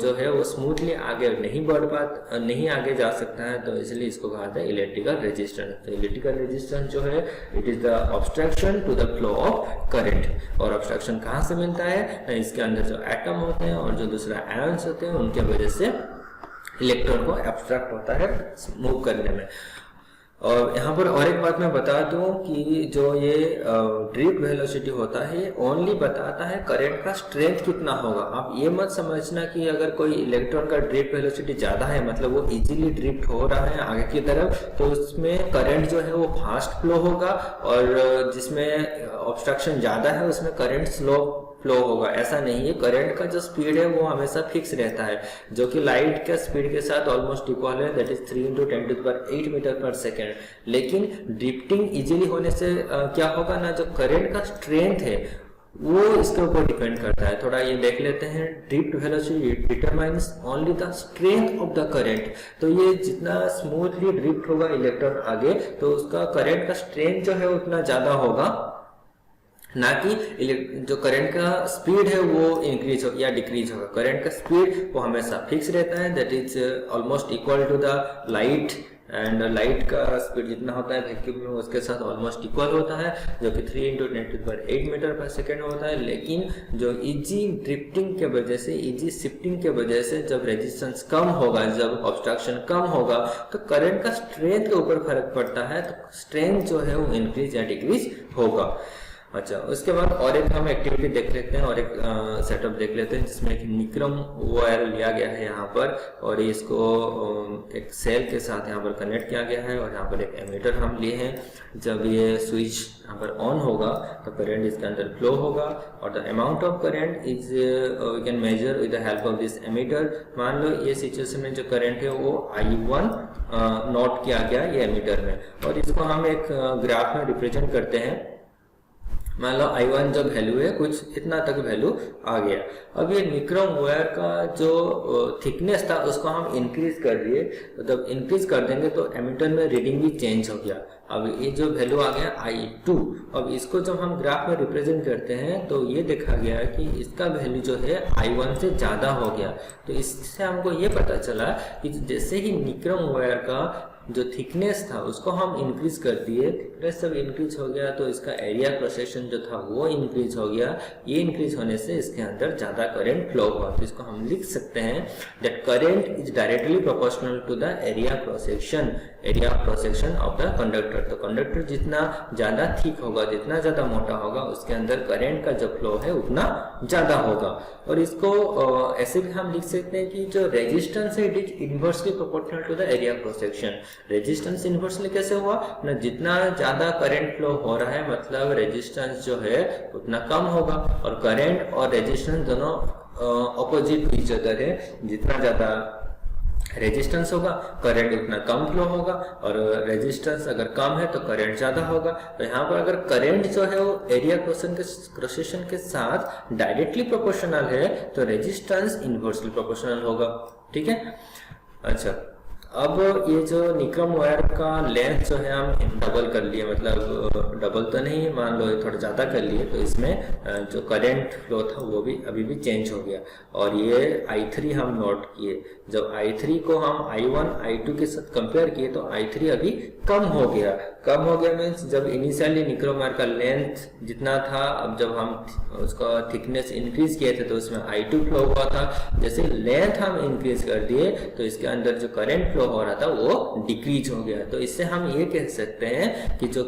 जो है वो स्मूथली आगे नहीं आगे जा सकता है, तो इसलिए इसको कहा जाता है इलेक्ट्रिकल रेजिस्टेंस। तो इलेक्ट्रिकल रेजिस्टेंस जो है it is the obstruction to the flow of current. और ऑब्स्ट्रक्शन कहाँ से मिलता है, इसके अंदर जो एटम होते हैं और जो दूसरा आयन्स होते हैं उनके वजह से इलेक्ट्रॉन को एब्स्ट्रैक्ट होता है मूव करने में। और यहाँ पर और एक बात मैं बता दूं कि जो ये ड्रिफ्ट वेलोसिटी होता है ओनली बताता है करंट का स्ट्रेंथ कितना होगा। आप ये मत समझना कि अगर कोई इलेक्ट्रॉन का ड्रिफ्ट वेलोसिटी ज्यादा है, मतलब वो इजीली ड्रिफ्ट हो रहा है आगे की तरफ, तो उसमें करंट जो है वो फास्ट फ्लो होगा, और जिसमें ऑब्स्ट्रक्शन ज्यादा है उसमें करंट स्लो फ्लो होगा। ऐसा नहीं है, करंट का जो स्पीड है वो हमेशा फिक्स रहता है, जो कि लाइट के स्पीड के साथ ऑलमोस्ट इक्वल है, दैट इज 3 × 10⁸ मीटर पर सेकेंड। लेकिन ड्रिफ्टिंग इजीली होने से क्या होगा ना, जो करंट का स्ट्रेंथ है वो इसके ऊपर डिपेंड करता है। थोड़ा ये देख लेते हैं, drift velocity determines only the strength of the current. तो ये जितना स्मूथली ड्रिफ्ट होगा इलेक्ट्रॉन आगे, तो उसका करंट का स्ट्रेंथ जो है उतना ज्यादा होगा, ना कि जो करंट का स्पीड है वो इंक्रीज हो या डिक्रीज होगा। करंट का स्पीड वो हमेशा फिक्स रहता है, that is almost equal to the light, and light का स्पीड जितना होता है वैक्यूम में उसके साथ ऑलमोस्ट इक्वल होता है, जो कि 3 × 10⁸ मीटर पर सेकेंड होता है। लेकिन जो इजी ड्रिफ्टिंग के वजह से, इजी शिफ्टिंग के वजह से जब रेजिस्टेंस कम होगा, जब ऑब्स्ट्रक्शन कम होगा, तो करंट का स्ट्रेंथ के ऊपर फर्क पड़ता है, तो स्ट्रेंथ जो है वो इंक्रीज या डिक्रीज होगा। अच्छा, उसके बाद और एक हम एक्टिविटी देख लेते हैं और एक सेटअप देख लेते हैं जिसमें एक निक्रम वायर लिया गया है यहाँ पर, और इसको एक सेल के साथ यहाँ पर कनेक्ट किया गया है, और यहाँ पर एक एमीटर हम लिए हैं। जब ये स्विच यहाँ पर ऑन होगा तो करंट इसके अंदर फ्लो होगा, और the amount of current is we can measure with the help of this ammeter. मान लो ये सिचुएशन में जो करंट है वो I1 नोट किया गया ये एमीटर में, और इसको हम एक ग्राफ में रिप्रेजेंट करते हैं। मान लो I1 जो वैल्यू है कुछ इतना तक वैल्यू आ गया। अब ये निक्रम वायर का जो थिकनेस था उसको हम इंक्रीज कर दिए, तो जब इंक्रीज कर देंगे तो एमीटर में रीडिंग भी चेंज हो गया। अब ये जो वैल्यू आ गया I2, अब इसको जब हम ग्राफ में रिप्रेजेंट करते हैं तो ये देखा गया कि इसका वैल्यू जो है I1 से ज़्यादा हो गया। तो इससे हमको ये पता चला कि जैसे ही निक्रम वायर का जो थिकनेस था उसको हम इंक्रीज कर दिए, थिकनेस जब इंक्रीज हो गया तो इसका एरिया क्रॉस सेक्शन जो था वो इंक्रीज हो गया। ये इंक्रीज होने से इसके अंदर ज्यादा करंट फ्लो हुआ। तो इसको हम लिख सकते हैं that current is directly proportional to the area cross section of the conductor. तो कंडक्टर जितना ज्यादा थिक होगा, जितना ज्यादा मोटा होगा, उसके अंदर करंट का जो फ्लो है उतना ज्यादा होगा। और इसको ऐसे भी हम लिख सकते हैं कि जो रेजिस्टेंस है it is inversely proportional to the area cross section. Resistance inversely कैसे हुआ ना, जितना ज्यादा करंट फ्लो हो रहा है मतलब रेजिस्टेंस जो है उतना कम होगा, और करंट और रेजिस्टेंस दोनों ऑपोजिट ईच अदर है। जितना ज्यादा रेजिस्टेंस होगा करंट उतना कम फ्लो होगा, और रेजिस्टेंस अगर कम है तो करंट ज्यादा होगा। तो यहाँ पर अगर करंट जो है वो एरिया क्रॉस सेक्शन के साथ डायरेक्टली प्रोपोर्शनल है तो रेजिस्टेंस इनवर्सली प्रोपोर्शनल होगा। ठीक है। अच्छा, अब ये जो निक्रम वायर का लेंथ जो है हम डबल कर लिए, मतलब डबल तो नहीं, मान लो थोड़ा ज़्यादा कर लिए, तो इसमें जो करंट फ्लो था वो भी अभी भी चेंज हो गया। और ये I3 हम नोट किए, जब I3 को हम I1 I2 के साथ कंपेयर किए तो I3 अभी कम हो गया। कम हो गया मीन्स जब इनिशियली निक्रम वायर का लेंथ जितना था, अब जब हम उसका थिकनेस इंक्रीज किए थे तो उसमें I2 फ्लो हुआ था। जैसे लेंथ हम इंक्रीज कर दिए तो इसके अंदर जो करंट फ्लो हो रहा था वो डिक्रीज हो गया। तो इससे हम ये कह सकते हैं कि जो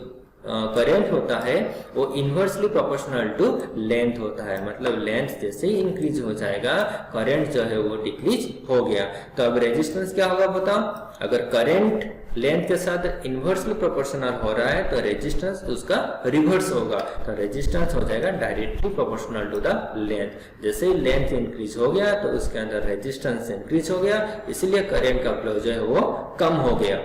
करंट होता है वो इनवर्सली प्रोपोर्शनल टू लेंथ होता है, मतलब लेंथ जैसे ही इंक्रीज हो जाएगा करंट जो है वो डिक्रीज हो गया। तो अब रेजिस्टेंस क्या होगा बताओ, अगर करंट लेंथ के साथ इनवर्सली प्रोपोर्शनल हो रहा है तो रेजिस्टेंस उसका रिवर्स होगा, तो रेजिस्टेंस हो जाएगा directly proportional to the length. जैसे ही लेंथ इंक्रीज हो गया तो उसके अंदर रेजिस्टेंस इंक्रीज हो गया, इसलिए करंट का फ्लो जो है वो कम हो गया।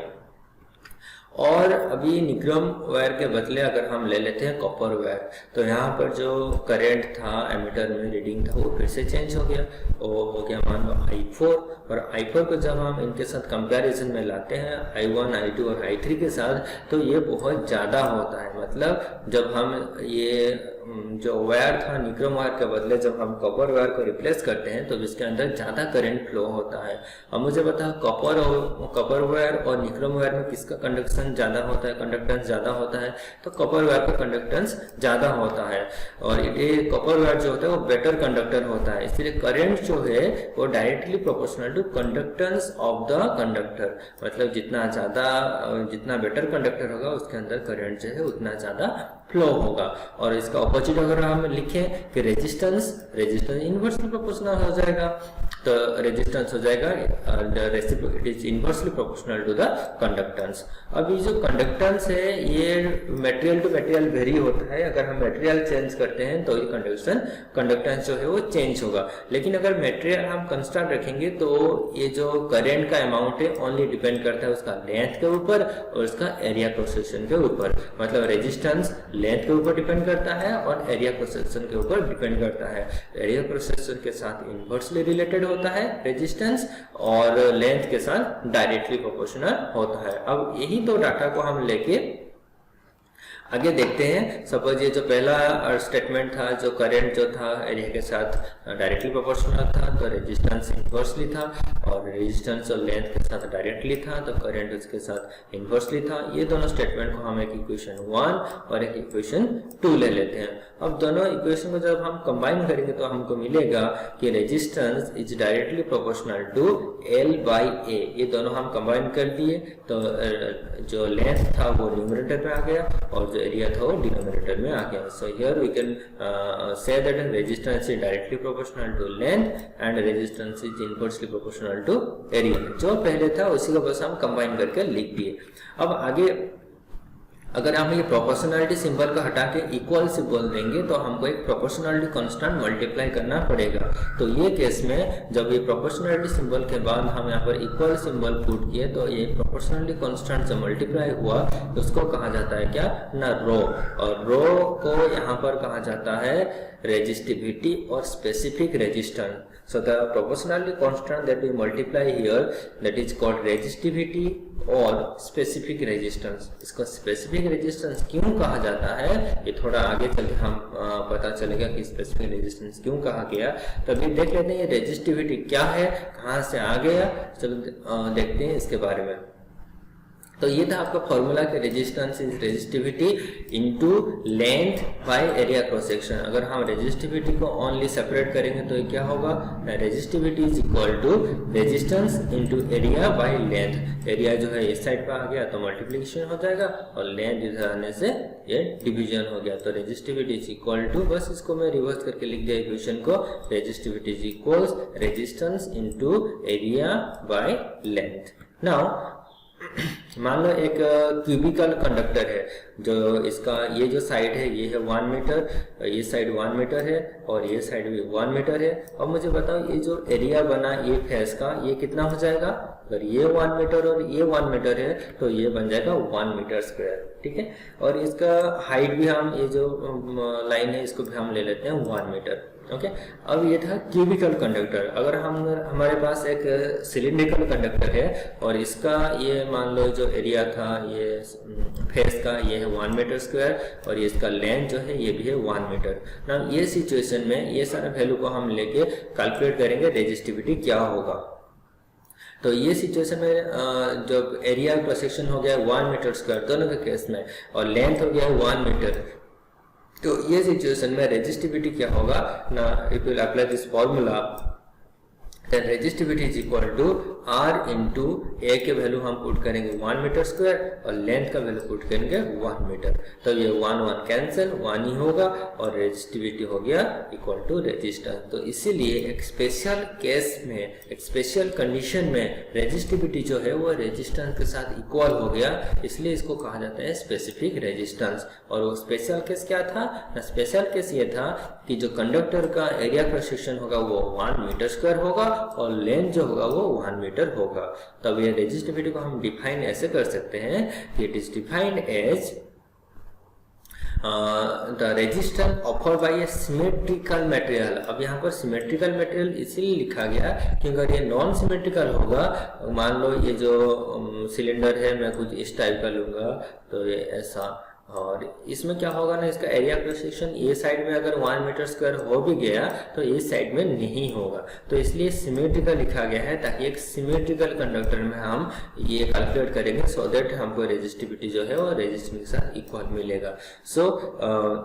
और अभी निक्रम वायर के बदले अगर हम ले लेते हैं कॉपर वायर, तो यहाँ पर जो करंट था एमीटर में रीडिंग था वो फिर से चेंज हो गया, वो हो गया मान लो I4। और I4 को जब हम इनके साथ कंपैरिजन में लाते हैं I1, I2 और I3 के साथ, तो ये बहुत ज़्यादा होता है। मतलब जब हम ये जो वायर था निक्रम वायर के बदले जब हम कॉपर वायर को रिप्लेस करते हैं तो इसके अंदर ज़्यादा करंट फ्लो होता है। अब मुझे बता कॉपर वायर और निक्रम वायर में किसका कंडक्शन ज़्यादा होता है, कंडक्टेंस ज़्यादा होता है? तो कॉपर वायर का कंडक्टेंस ज़्यादा होता है और ये कॉपर वायर जो होता है वो बेटर कंडक्टर होता है, इसलिए करंट जो है वो directly proportional to conductance of the conductor. मतलब जितना बेटर कंडक्टर होगा उसके अंदर करंट जो है उतना ज़्यादा फ्लो होगा। और इसका ऑपोजिट अगर हम लिखें कि रेजिस्टेंस इनवर्सली प्रोपोर्शनल हो जाएगा, तो रेजिस्टेंस हो जाएगा it is inversely proportional to the conductance. अब ये जो कंडक्टेंस है ये मटेरियल टू मटेरियल वेरी होता है। अगर हम मटेरियल चेंज करते हैं तो ये कंडक्टेंस जो है वो चेंज होगा, लेकिन अगर मटेरियल हम कांस्टेंट रखेंगे तो ये जो करंट का अमाउंट है ओनली डिपेंड करता है उसका लेंथ के ऊपर और उसका एरिया क्रॉस सेक्शन के ऊपर। मतलब रेजिस्टेंस लेंथ के ऊपर डिपेंड करता है और एरिया क्रॉस सेक्शन के ऊपर डिपेंड करता है। एरिया क्रॉस सेक्शन के साथ इनवर्सली रिलेटेड होता है रेजिस्टेंस और लेंथ के साथ डायरेक्टली प्रोपोर्शनल होता है। अब यही दो डाटा को हम लेके आगे देखते हैं। सपोज ये जो पहला स्टेटमेंट था, जो करंट जो था एरिया के साथ डायरेक्टली प्रोपोर्शनल था तो रेजिस्टेंस इनवर्सली था, और रेजिस्टेंस और लेंथ के साथ डायरेक्टली था तो करंट उसके साथ इनवर्सली था। ये दोनों स्टेटमेंट को हम एक इक्वेशन 1 और एक इक्वेशन 2 ले लेते हैं। अब दोनों इक्वेशन को जब हम कंबाइन करेंगे तो हमको मिलेगा कि resistance is directly proportional to L/A। ये दोनों हम कंबाइन कर दिए तो जो लेंथ था वो न्यूमरेटर में आ गया और जो एरिया था वो डिनोमिनेटर में आ गया। So here we can say that resistance is directly proportional to length and resistance is inversely proportional to area. जो पहले था उसी को बस हम कंबाइन करके लिख दिए। अब आगे अगर हम ये प्रोपोर्शनलिटी सिंबल को हटा के इक्वल से बोल देंगे तो हमको एक प्रोपोर्शनलिटी कांस्टेंट मल्टीप्लाई करना पड़ेगा। तो ये केस में जब ये प्रोपोर्शनलिटी सिंबल के बाद हम यहाँ पर इक्वल सिंबल पुट किए तो ये प्रोपोर्शनलिटी कांस्टेंट से मल्टीप्लाई हुआ तो उसको कहा जाता है क्या ना रो, और रो को यहाँ पर कहा जाता है रेजिस्टिविटी और specific resistance. So the proportionality constant that we multiply here that is called resistivity और specific resistance। इसको specific resistance क्यों कहा जाता है ये थोड़ा आगे चल के हम पता चलेगा कि specific resistance क्यों कहा गया। तभी देख लेते हैं ये resistivity क्या है, कहाँ से आ गया, चलो देखते हैं इसके बारे में। तो ये था आपका फॉर्मूला कि resistance is resistivity into length by area cross section. अगर हम रेजिस्टिविटी को ओनली सेपरेट करेंगे तो ये क्या होगा, resistivity is equal to resistance into area by length. Area जो है इस साइड पर आ गया तो मल्टीप्लिकेशन हो जाएगा और लेंथ इधर आने से ये डिवीजन हो गया। तो रेजिस्टिविटी इज इक्वल टू, बस इसको मैं रिवर्स करके लिख दिया इक्वेशन को, resistivity is equals resistance into area by length. Now मान लो एक क्यूबिकल कंडक्टर है जो इसका ये जो साइड है ये है 1 मीटर, ये साइड 1 मीटर है और ये साइड भी 1 मीटर है। अब मुझे बताओ ये जो एरिया बना ये फेस का ये कितना हो जाएगा, अगर ये 1 मीटर और ये 1 मीटर है तो ये बन जाएगा 1 मीटर स्क्वायर, ठीक है। और इसका हाइट भी हम ये जो लाइन है इसको भी हम ले लेते हैं 1 मीटर, ओके। अब ये था क्यूबिकल कंडक्टर। अगर हमारे पास एक सिलिंड्रिकल कंडक्टर है और इसका ये मान लो जो एरिया था ये फेस का ये है 1 मीटर स्क्वायर और ये इसका लेंथ जो है ये भी है 1 मीटर। ना ये सिचुएशन में ये सारा वैल्यू को हम लेके कैलकुलेट करेंगे रेजिस्टिविटी क्या होगा। तो ये सिचुएशन में जब एरिया क्रॉस सेक्शन हो गया 1 मीटर स्क्वायर दोनों के केस में और लेंथ हो गया 1 मीटर, तो ये सिचुएशन में रेजिस्टिविटी क्या होगा ना, if you apply this formula then resistivity is equal to R into A के वैल्यू हम पुट करेंगे 1 मीटर स्क्वायर और लेंथ का वैल्यू पुट करेंगे 1 मीटर। तो ये 1 कैंसिल 1 ही होगा और रेजिस्टिविटी हो गया इक्वल टू रेजिस्टेंस। तो इसीलिए एक स्पेशल केस में एक स्पेशल कंडीशन में रेजिस्टिविटी जो है वो रेजिस्टेंस के साथ इक्वल हो गया, इसलिए इसको कहा जाता है स्पेसिफिक रेजिस्टेंस। और वो स्पेशल केस क्या था ना, स्पेशल केस ये था कि जो कंडक्टर का एरिया क्रॉस सेक्शन होगा वो 1 मीटर स्क्वायर होगा और लेंथ जो होगा वो 1 मीटर मीटर होगा। तब ये रेजिस्टिविटी को हम डिफाइन ऐसे कर सकते हैं कि it is defined as the resistance offered by a symmetrical material. अब यहाँ पर सिमेट्रिकल मटेरियल इसीलिए लिखा गया क्योंकि अगर ये नॉन सिमेट्रिकल होगा, मान लो ये जो सिलेंडर है मैं कुछ इस टाइप का लूंगा तो ये ऐसा, और इसमें क्या होगा ना, इसका एरिया क्रॉस सेक्शन ये साइड में अगर 1 मीटर स्क्वायर हो भी गया तो इस साइड में नहीं होगा, तो इसलिए सिमेट्रिकल लिखा गया है ताकि एक सिमेट्रिकल कंडक्टर में हम ये कैलकुलेट करेंगे सो दैट हमको रेजिस्टिविटी जो है वो रेजिस्टेंस के साथ इक्वल मिलेगा। So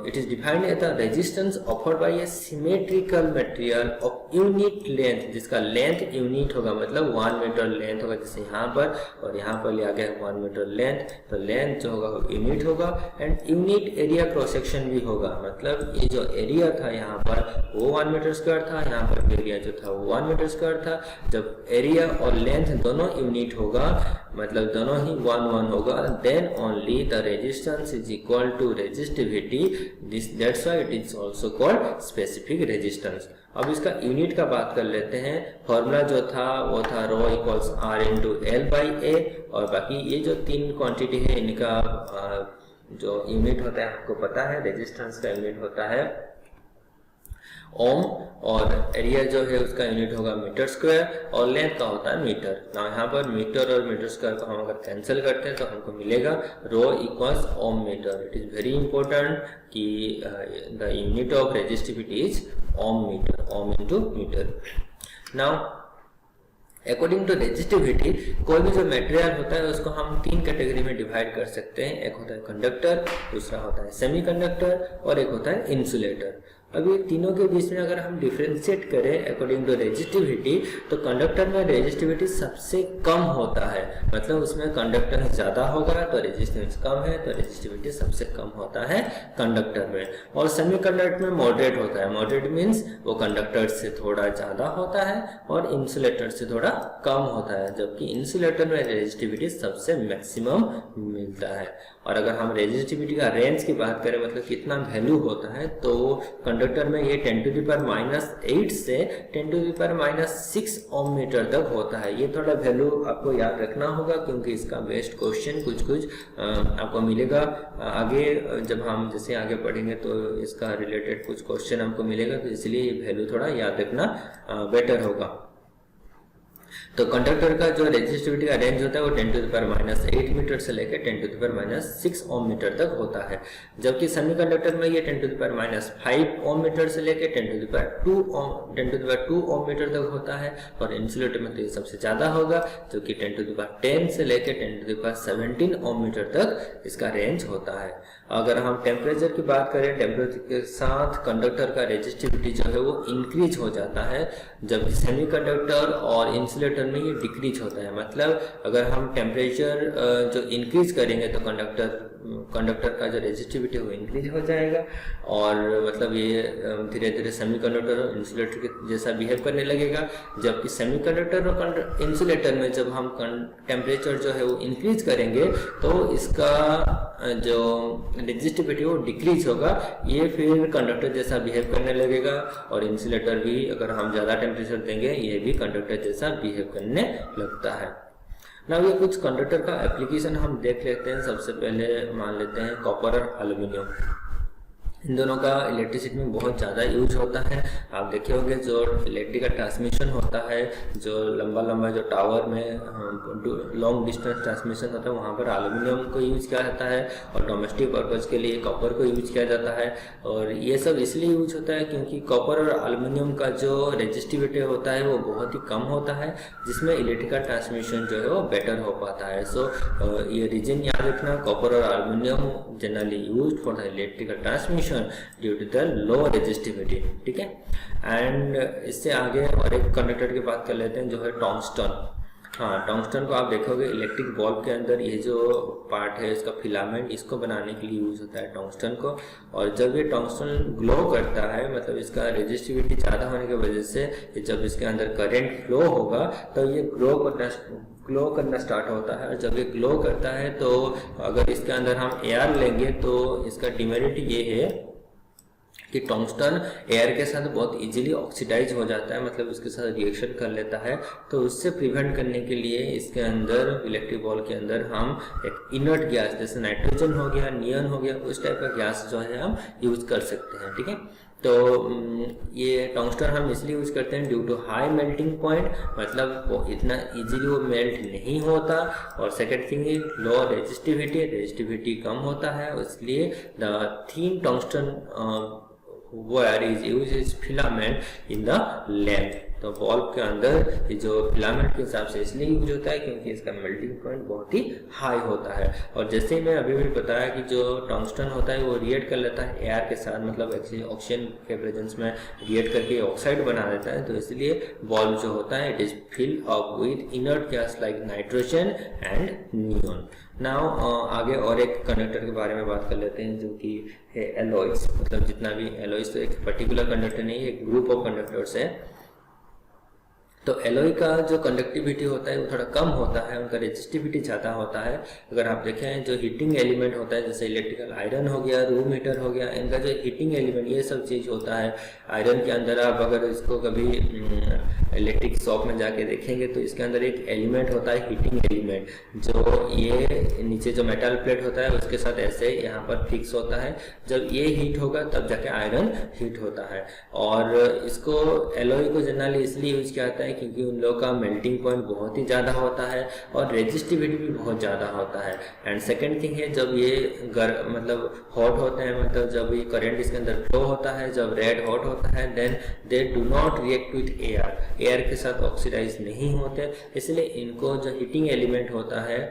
it is defined as the resistance offered by a symmetrical material of unit length, जिसका लेंथ यूनिट होगा, मतलब 1 मीटर लेंथ होगा, जैसे यहाँ पर और यहाँ पर लिया गया है 1 मीटर लेंथ, तो लेंथ जो होगा वो यूनिट होगा and unit area cross section भी होगा, मतलब ये जो एरिया था यहाँ पर वो 1 मीटर स्क्वायर था, यहाँ पर एरिया जो था वो 1 मीटर स्क्वायर था। जब एरिया और लेंथ दोनों यूनिट होगा, मतलब दोनों ही 1 होगा, then only the resistance is equal to resistivity, that's why it is also called specific resistance. अब इसका यूनिट का बात कर लेते हैं। फॉर्मूला जो था वो था ρ equals R into L by A, और बाकी ये जो 3 क्वांटिटी है इनका जो यूनिट होता है आपको पता है, रेजिस्टेंस का यूनिट होता है ओम, और एरिया जो है उसका यूनिट होगा मीटर स्क्वायर, और लेंथ का होता है मीटर। ना यहाँ पर मीटर और मीटर स्क्वायर को हम अगर कैंसिल करते हैं तो हमको मिलेगा ρ equals ohm meter. It is very important कि the unit of resistivity is ohm meter, ohm into meter. Now according to resistivity कोई भी जो मटेरियल होता है उसको हम 3 कैटेगरी में डिवाइड कर सकते हैं। एक होता है कंडक्टर, दूसरा होता है सेमीकंडक्टर और एक होता है इंसुलेटर। अब ये तीनों के बीच में अगर हम डिफरेंशिएट करें अकॉर्डिंग टू रेजिस्टिविटी, तो कंडक्टर में रेजिस्टिविटी सबसे कम होता है, मतलब उसमें कंडक्टर ज्यादा होगा तो रेजिस्टेंस कम है, तो रेजिस्टिविटी सबसे कम होता है कंडक्टर में। और सेमीकंडक्टर में मॉडरेट होता है, मॉडरेट मीन्स वो कंडक्टर से थोड़ा ज्यादा होता है और इंसुलेटर से थोड़ा कम होता है, जबकि इंसुलेटर में रेजिस्टिविटी सबसे मैक्सिमम मिलता है। और अगर हम रेजिस्टिविटी का रेंज की बात करें, मतलब कितना वैल्यू होता है, तो कंडक्टर में ये 10⁻⁸ से 10⁻⁶ ओम मीटर तक होता है। ये थोड़ा वैल्यू आपको याद रखना होगा क्योंकि इसका बेस्ट क्वेश्चन कुछ आपको मिलेगा आगे, जब हम जैसे आगे पढ़ेंगे तो इसका रिलेटेड कुछ क्वेश्चन हमको मिलेगा, तो इसलिए ये वैल्यू थोड़ा याद रखना बेटर होगा। तो कंडक्टर का जो रेजिस्टिविटी का रेंज होता है वो 10⁻⁸ मीटर से लेकर 10⁻⁶ ओम मीटर तक होता है, जबकि सेमीकंडक्टर में ये 10⁻⁵ ओम मीटर से लेकर 10⁻² ओम मीटर तक होता है, और इंसुलेटर में तो ये सबसे ज्यादा होगा जो कि 10⁻10 से लेकर 10⁻17 ओम मीटर तक इसका रेंज होता है। अगर हम टेम्परेचर की बात करें, टेम्परेचर के साथ कंडक्टर का रेजिस्टिविटी जो है वो इंक्रीज हो जाता है, जबकि सेमीकंडक्टर और इंसुलेटर में ये डिक्रीज होता है। मतलब अगर हम टेम्परेचर जो इंक्रीज करेंगे तो कंडक्टर का जो रेजिस्टिविटी है वो इंक्रीज हो जाएगा, और मतलब ये धीरे धीरे सेमीकंडक्टर और इंसुलेटर के जैसा बिहेव करने लगेगा। जबकि सेमीकंडक्टर और इंसुलेटर में जब हम टेम्परेचर जो है वो इंक्रीज करेंगे तो इसका जो रेजिस्टिविटी वो डिक्रीज होगा, ये फिर कंडक्टर जैसा बिहेव करने लगेगा, और इंसुलेटर भी अगर हम ज़्यादा टेम्परेचर देंगे ये भी कंडक्टर जैसा बिहेव करने लगता है। ना ये कुछ कंडक्टर का एप्लीकेशन हम देख लेते हैं। सबसे पहले मान लेते हैं कॉपर और एल्युमिनियम, इन दोनों का इलेक्ट्रिसिटी में बहुत ज़्यादा यूज होता है। आप देखे होंगे जो इलेक्ट्रिकल ट्रांसमिशन होता है, जो लंबा जो टावर में लॉन्ग डिस्टेंस ट्रांसमिशन होता है, वहाँ पर एल्युमिनियम को यूज किया जाता है, और डोमेस्टिक पर्पज़ के लिए कॉपर को यूज किया जाता है। और ये सब इसलिए यूज होता है क्योंकि कॉपर और एल्युमिनियम का जो रेजिस्टिविटी होता है वो बहुत ही कम होता है, जिसमें इलेक्ट्रिकल ट्रांसमिशन जो है वो बेटर हो पाता है। सो ये रीजन याद रखना, कॉपर और aluminium generally use for the electrical transmission due to the low resistivity, ठीक है। एंड इससे आगे और एक कंडक्टर की बात कर लेते हैं जो है टंगस्टन। हाँ, टंगस्टन को आप देखोगे इलेक्ट्रिक बल्ब के अंदर ये जो पार्ट है इसका फिलामेंट, इसको बनाने के लिए यूज होता है टंगस्टन को। और जब ये टंगस्टन ग्लो करता है, मतलब इसका रेजिस्टिविटी ज़्यादा होने की वजह से जब इसके अंदर करंट फ्लो होगा तो ये ग्लो करना स्टार्ट होता है। और जब ये ग्लो करता है तो अगर इसके अंदर हम एयर लेंगे तो इसका डिमेरिट ये है कि टंगस्टन एयर के साथ बहुत इजीली ऑक्सीडाइज हो जाता है, मतलब उसके साथ रिएक्शन कर लेता है। तो उससे प्रिवेंट करने के लिए इसके अंदर, इलेक्ट्रिक बॉल के अंदर हम एक इनर्ट गैस जैसे नाइट्रोजन हो गया, नियन हो गया, उस टाइप का गैस जो है हम यूज कर सकते हैं। ठीक है, तो ये टंगस्टन हम इसलिए यूज करते हैं due to high melting point, मतलब इतना इजीली वो मेल्ट नहीं होता। और second thing is low resistivity कम होता है, इसलिए the thin tungsten wire is used as filament in the lamp। तो बल्ब के अंदर ये जो फिलामेंट के हिसाब से इसलिए यूज होता है क्योंकि इसका मेल्टिंग पॉइंट बहुत ही हाई होता है। और जैसे मैं अभी भी बताया कि जो टंगस्टन होता है वो रिएक्ट कर लेता है एयर के साथ, मतलब ऑक्सीजन के प्रेजेंस में रिएक्ट करके ऑक्साइड बना देता है। तो इसलिए बल्ब जो होता है it is fill up with inert gas like nitrogen and neon. Now आगे और एक कंडक्टर के बारे में बात कर लेते हैं जो कि है एलॉयज। मतलब जितना भी एलॉयज तो एक पर्टिकुलर कंडक्टर नहीं है, एक ग्रुप ऑफ कंडक्टर्स है। तो एलॉय का जो कंडक्टिविटी होता है वो थोड़ा कम होता है, उनका रेजिस्टिविटी ज़्यादा होता है। अगर आप देखें जो हीटिंग एलिमेंट होता है जैसे इलेक्ट्रिकल आयरन हो गया, रूम हीटर हो गया, इनका जो हीटिंग एलिमेंट ये सब चीज़ होता है। आयरन के अंदर आप अगर इसको कभी इलेक्ट्रिक शॉप में जाके देखेंगे तो इसके अंदर एक एलिमेंट होता है हीटिंग एलिमेंट, जो ये नीचे जो मेटल प्लेट होता है उसके साथ ऐसे यहाँ पर फिक्स होता है। जब ये हीट होगा तब जाके आयरन हीट होता है। और इसको एलॉय को जनरली इसलिए यूज किया जाता है क्योंकि उन लोगों का मेल्टिंग पॉइंट बहुत ही ज़्यादा होता है और रेजिस्टिविटी भी बहुत ज़्यादा होता है। एंड सेकेंड थिंग है जब ये मतलब हॉट होते हैं, मतलब जब ये करंट इसके अंदर फ्लो होता है, जब रेड हॉट होता है then they do not react with air के साथ ऑक्सीडाइज नहीं होते, इसलिए इनको जो हीटिंग एलिमेंट होता है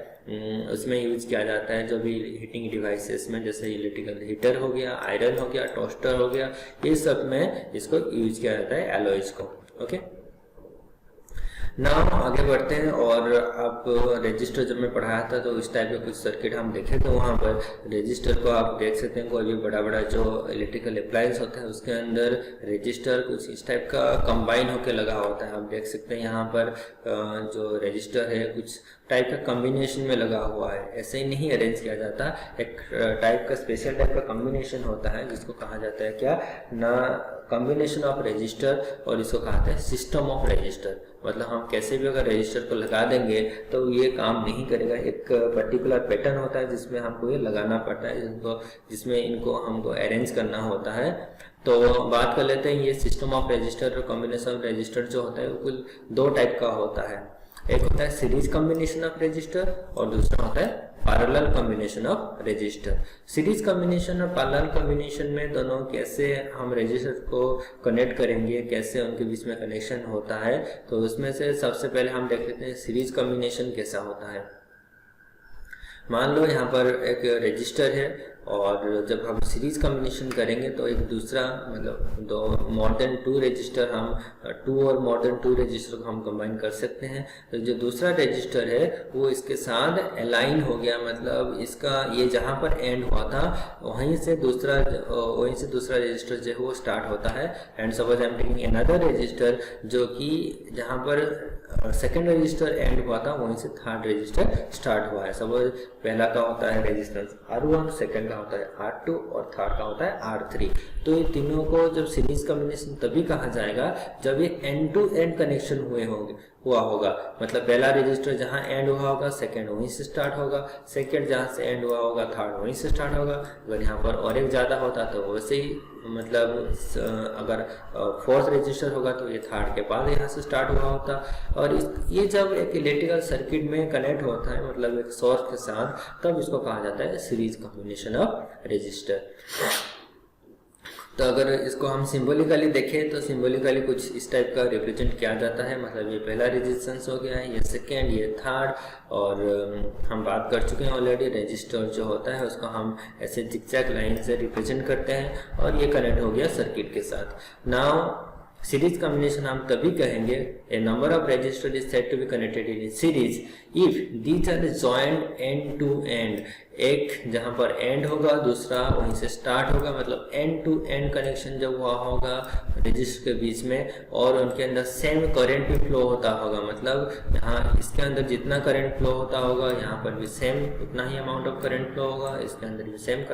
उसमें यूज किया जाता है। जो भी हीटिंग डिवाइसेस में जैसे इलेक्ट्रिकल हीटर हो गया, आयरन हो गया, टोस्टर हो गया, ये सब में इसको यूज किया जाता है एलॉयज को। ओके, नाउ आगे बढ़ते हैं। और आप रजिस्टर जब मैं पढ़ाया था तो इस टाइप के कुछ सर्किट हम देखे थे, वहाँ पर रजिस्टर को आप देख सकते हैं। कोई भी बड़ा बड़ा जो इलेक्ट्रिकल अप्लायंस होता है उसके अंदर रजिस्टर कुछ इस टाइप का कंबाइन होकर लगा होता है। आप देख सकते हैं यहाँ पर जो रजिस्टर है कुछ टाइप का कॉम्बिनेशन में लगा हुआ है, ऐसे ही नहीं अरेंज किया जाता। एक टाइप का स्पेशल टाइप का कॉम्बिनेशन होता है जिसको कहा जाता है क्या ना, कॉम्बिनेशन ऑफ रजिस्टर, और इसको कहा जाता है सिस्टम ऑफ रजिस्टर। मतलब हम कैसे भी अगर रजिस्टर को लगा देंगे तो ये काम नहीं करेगा। एक पर्टिकुलर पैटर्न होता है जिसमें हमको ये लगाना पड़ता है, जिसमें इनको हमको अरेंज करना होता है। तो बात कर लेते हैं ये सिस्टम ऑफ रजिस्टर और कॉम्बिनेशन ऑफ रजिस्टर जो होता है वो कुल दो टाइप का होता है। एक होता है सीरीज कॉम्बिनेशन ऑफ रजिस्टर और दूसरा होता है parallel combination of register. Series combination और पैरेलल कॉम्बिनेशन में दोनों कैसे हम रजिस्टर को कनेक्ट करेंगे, कैसे उनके बीच में कनेक्शन होता है, तो उसमें से सबसे पहले हम देख लेते हैं सीरीज कॉम्बिनेशन कैसा होता है। मान लो यहाँ पर एक रजिस्टर है और जब हम सीरीज कॉम्बिनेशन करेंगे तो एक दूसरा मतलब दो मोर देन टू रजिस्टर हम टू और मोर देन टू रजिस्टर को हम कंबाइन कर सकते हैं। तो जो दूसरा रजिस्टर है वो इसके साथ अलाइन हो गया, मतलब इसका ये जहाँ पर एंड हुआ था वहीं से दूसरा रजिस्टर जो है वो स्टार्ट होता है। And suppose I am taking another register जो कि जहाँ पर सेकेंड रजिस्टर एंड हुआ था वहीं से थर्ड रजिस्टर स्टार्ट हुआ है। सपोज पहला का होता है रेजिस्टेंस R1, सेकंड का होता है R2 और थर्ड का होता है R3। तो ये तीनों को जब सीरीज कॉम्बिनेशन तभी कहा जाएगा जब ये एंड टू एंड कनेक्शन हुआ होगा। मतलब पहला रजिस्टर जहाँ एंड हुआ होगा सेकंड वहीं से स्टार्ट होगा, सेकंड जहाँ से एंड हुआ होगा थर्ड वहीं से स्टार्ट होगा। अगर यहाँ पर और एक ज़्यादा होता तो वैसे ही, मतलब अगर फोर्थ रजिस्टर होगा तो ये थर्ड के बाद यहाँ से स्टार्ट हुआ होता। और ये जब एक इलेक्ट्रिकल सर्किट में कनेक्ट होता है मतलब एक सोर्स के साथ, तब इसको कहा जाता है सीरीज कॉम्बिनेशन ऑफ रजिस्टर। तो अगर इसको हम सिंबॉलिकली देखें तो सिंबॉलिकली कुछ इस टाइप का रिप्रेजेंट किया जाता है। मतलब ये पहला रेजिस्टेंस हो गया है, ये सेकेंड, ये थर्ड, और हम बात कर चुके हैं ऑलरेडी रजिस्टर जो होता है उसको हम ऐसे जिगजैग लाइन से रिप्रेजेंट करते हैं और ये कनेक्ट हो गया सर्किट के साथ। नाउ सीरीज कॉम्बिनेशन हम तभी कहेंगे a number of resistor is said to be connected in series if these are joint end to end, एक जहां पर एंड होगा दूसरा वहीं से स्टार्ट होगा, मतलब एंड टू एंड कनेक्शन जब हुआ होगा रजिस्टर के बीच में और उनके अंदर सेम करंट भी फ्लो होता होगा, मतलब यहाँ इसके अंदर जितना करंट फ्लो होता होगा यहाँ पर भी सेम उतना ही अमाउंट ऑफ करंट फ्लो होगा, इसके अंदर भी सेम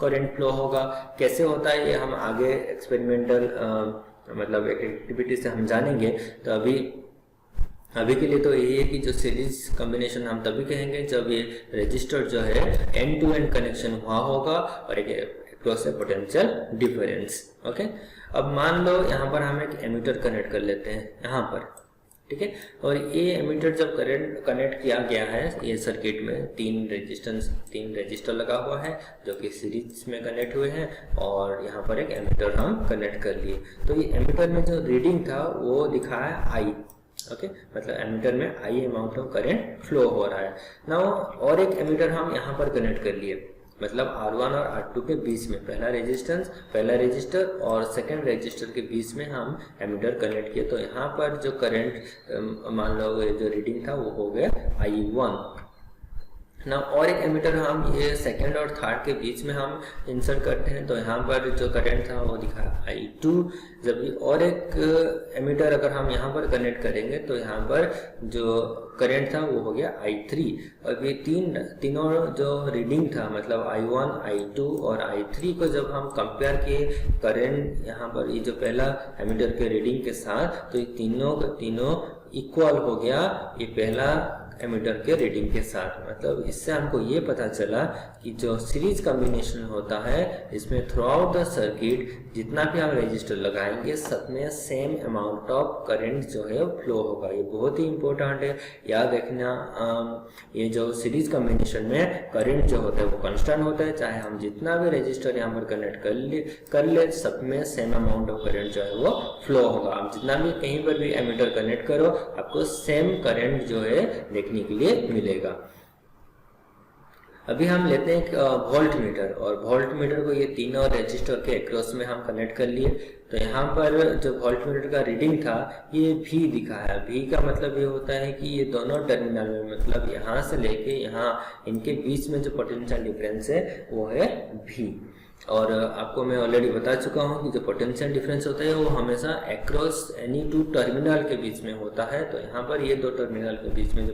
करंट फ्लो होगा। कैसे होता है ये हम आगे एक्सपेरिमेंटल मतलब एक एक्टिविटी से हम जानेंगे। तो अभी के लिए तो यही है कि जो सीरीज कॉम्बिनेशन हम तभी कहेंगे जब ये रजिस्टर जो है एंड टू एंड कनेक्शन हुआ होगा और एक अक्रॉस पोटेंशियल डिफरेंस। ओके, अब मान लो यहाँ पर हम एक एमीटर कनेक्ट कर लेते हैं यहाँ पर, ठीक है। और ये एमीटर जब करंट कनेक्ट किया गया है ये सर्किट में तीन रजिस्टर लगा हुआ है जो कि सीरीज में कनेक्ट हुए हैं और यहाँ पर एक एमीटर हम कनेक्ट कर लिए। तो ये एमीटर में जो रीडिंग था वो लिखा है आई, ओके, मतलब एमीटर में आई अमाउंट ऑफ करंट फ्लो हो रहा है। नाउ और एक एमीटर हम यहाँ पर कनेक्ट कर लिए, मतलब R1 और R2 के बीच में पहला रजिस्टर और सेकंड रजिस्टर के बीच में हम एमीटर कनेक्ट किए। तो यहाँ पर जो करंट मान लो जो रीडिंग था वो हो गया I1 ना। और एक एमीटर हम ये सेकंड और थर्ड के बीच में हम इंसर्ट करते हैं तो यहाँ पर जो करंट था वो दिखा I2। जब और एक एमीटर अगर हम यहाँ पर कनेक्ट करेंगे तो यहाँ पर जो करंट था वो हो गया I3। और ये तीनों जो रीडिंग था मतलब I1, I2 और I3 को जब हम कंपेयर किए करंट यहाँ पर ये जो पहला एमीटर के रीडिंग के साथ, तो ये तीनों इक्वल हो गया ये पहला एमीटर के रीडिंग के साथ। मतलब इससे हमको ये पता चला कि जो सीरीज कॉम्बिनेशन होता है इसमें थ्रू आउट द सर्किट जितना भी हम रजिस्टर लगाएंगे सब में सेम अमाउंट ऑफ करंट जो है फ्लो होगा। ये बहुत ही इंपॉर्टेंट है, याद रखना। ये जो सीरीज कॉम्बिनेशन में करंट जो होता है वो कांस्टेंट होता है, चाहे हम जितना भी रजिस्टर यहाँ पर कनेक्ट कर ले सब में सेम अमाउंट ऑफ करंट जो है वो फ्लो होगा। आप जितना भी कहीं पर भी एमीटर कनेक्ट करो आपको सेम करंट जो है देखने के लिए मिलेगा। अभी हम लेते हैं एक वोल्ट मीटर और वोल्ट मीटर को ये तीनों रजिस्टर के अक्रॉस में हम कनेक्ट कर लिए। तो यहाँ पर जो वोल्ट मीटर का रीडिंग था ये V दिखा है। V का मतलब ये होता है कि ये दोनों टर्मिनल में मतलब यहाँ से लेके यहाँ इनके बीच में जो पोटेंशियल डिफरेंस है वो है V। और आपको मैं ऑलरेडी बता चुका हूँ कि जो पोटेंशियल डिफरेंस होता है वो हमेशा अक्रॉस एनी टू टर्मिनल के बीच में होता है। तो यहाँ पर ये दो टर्मिनल के बीच में जो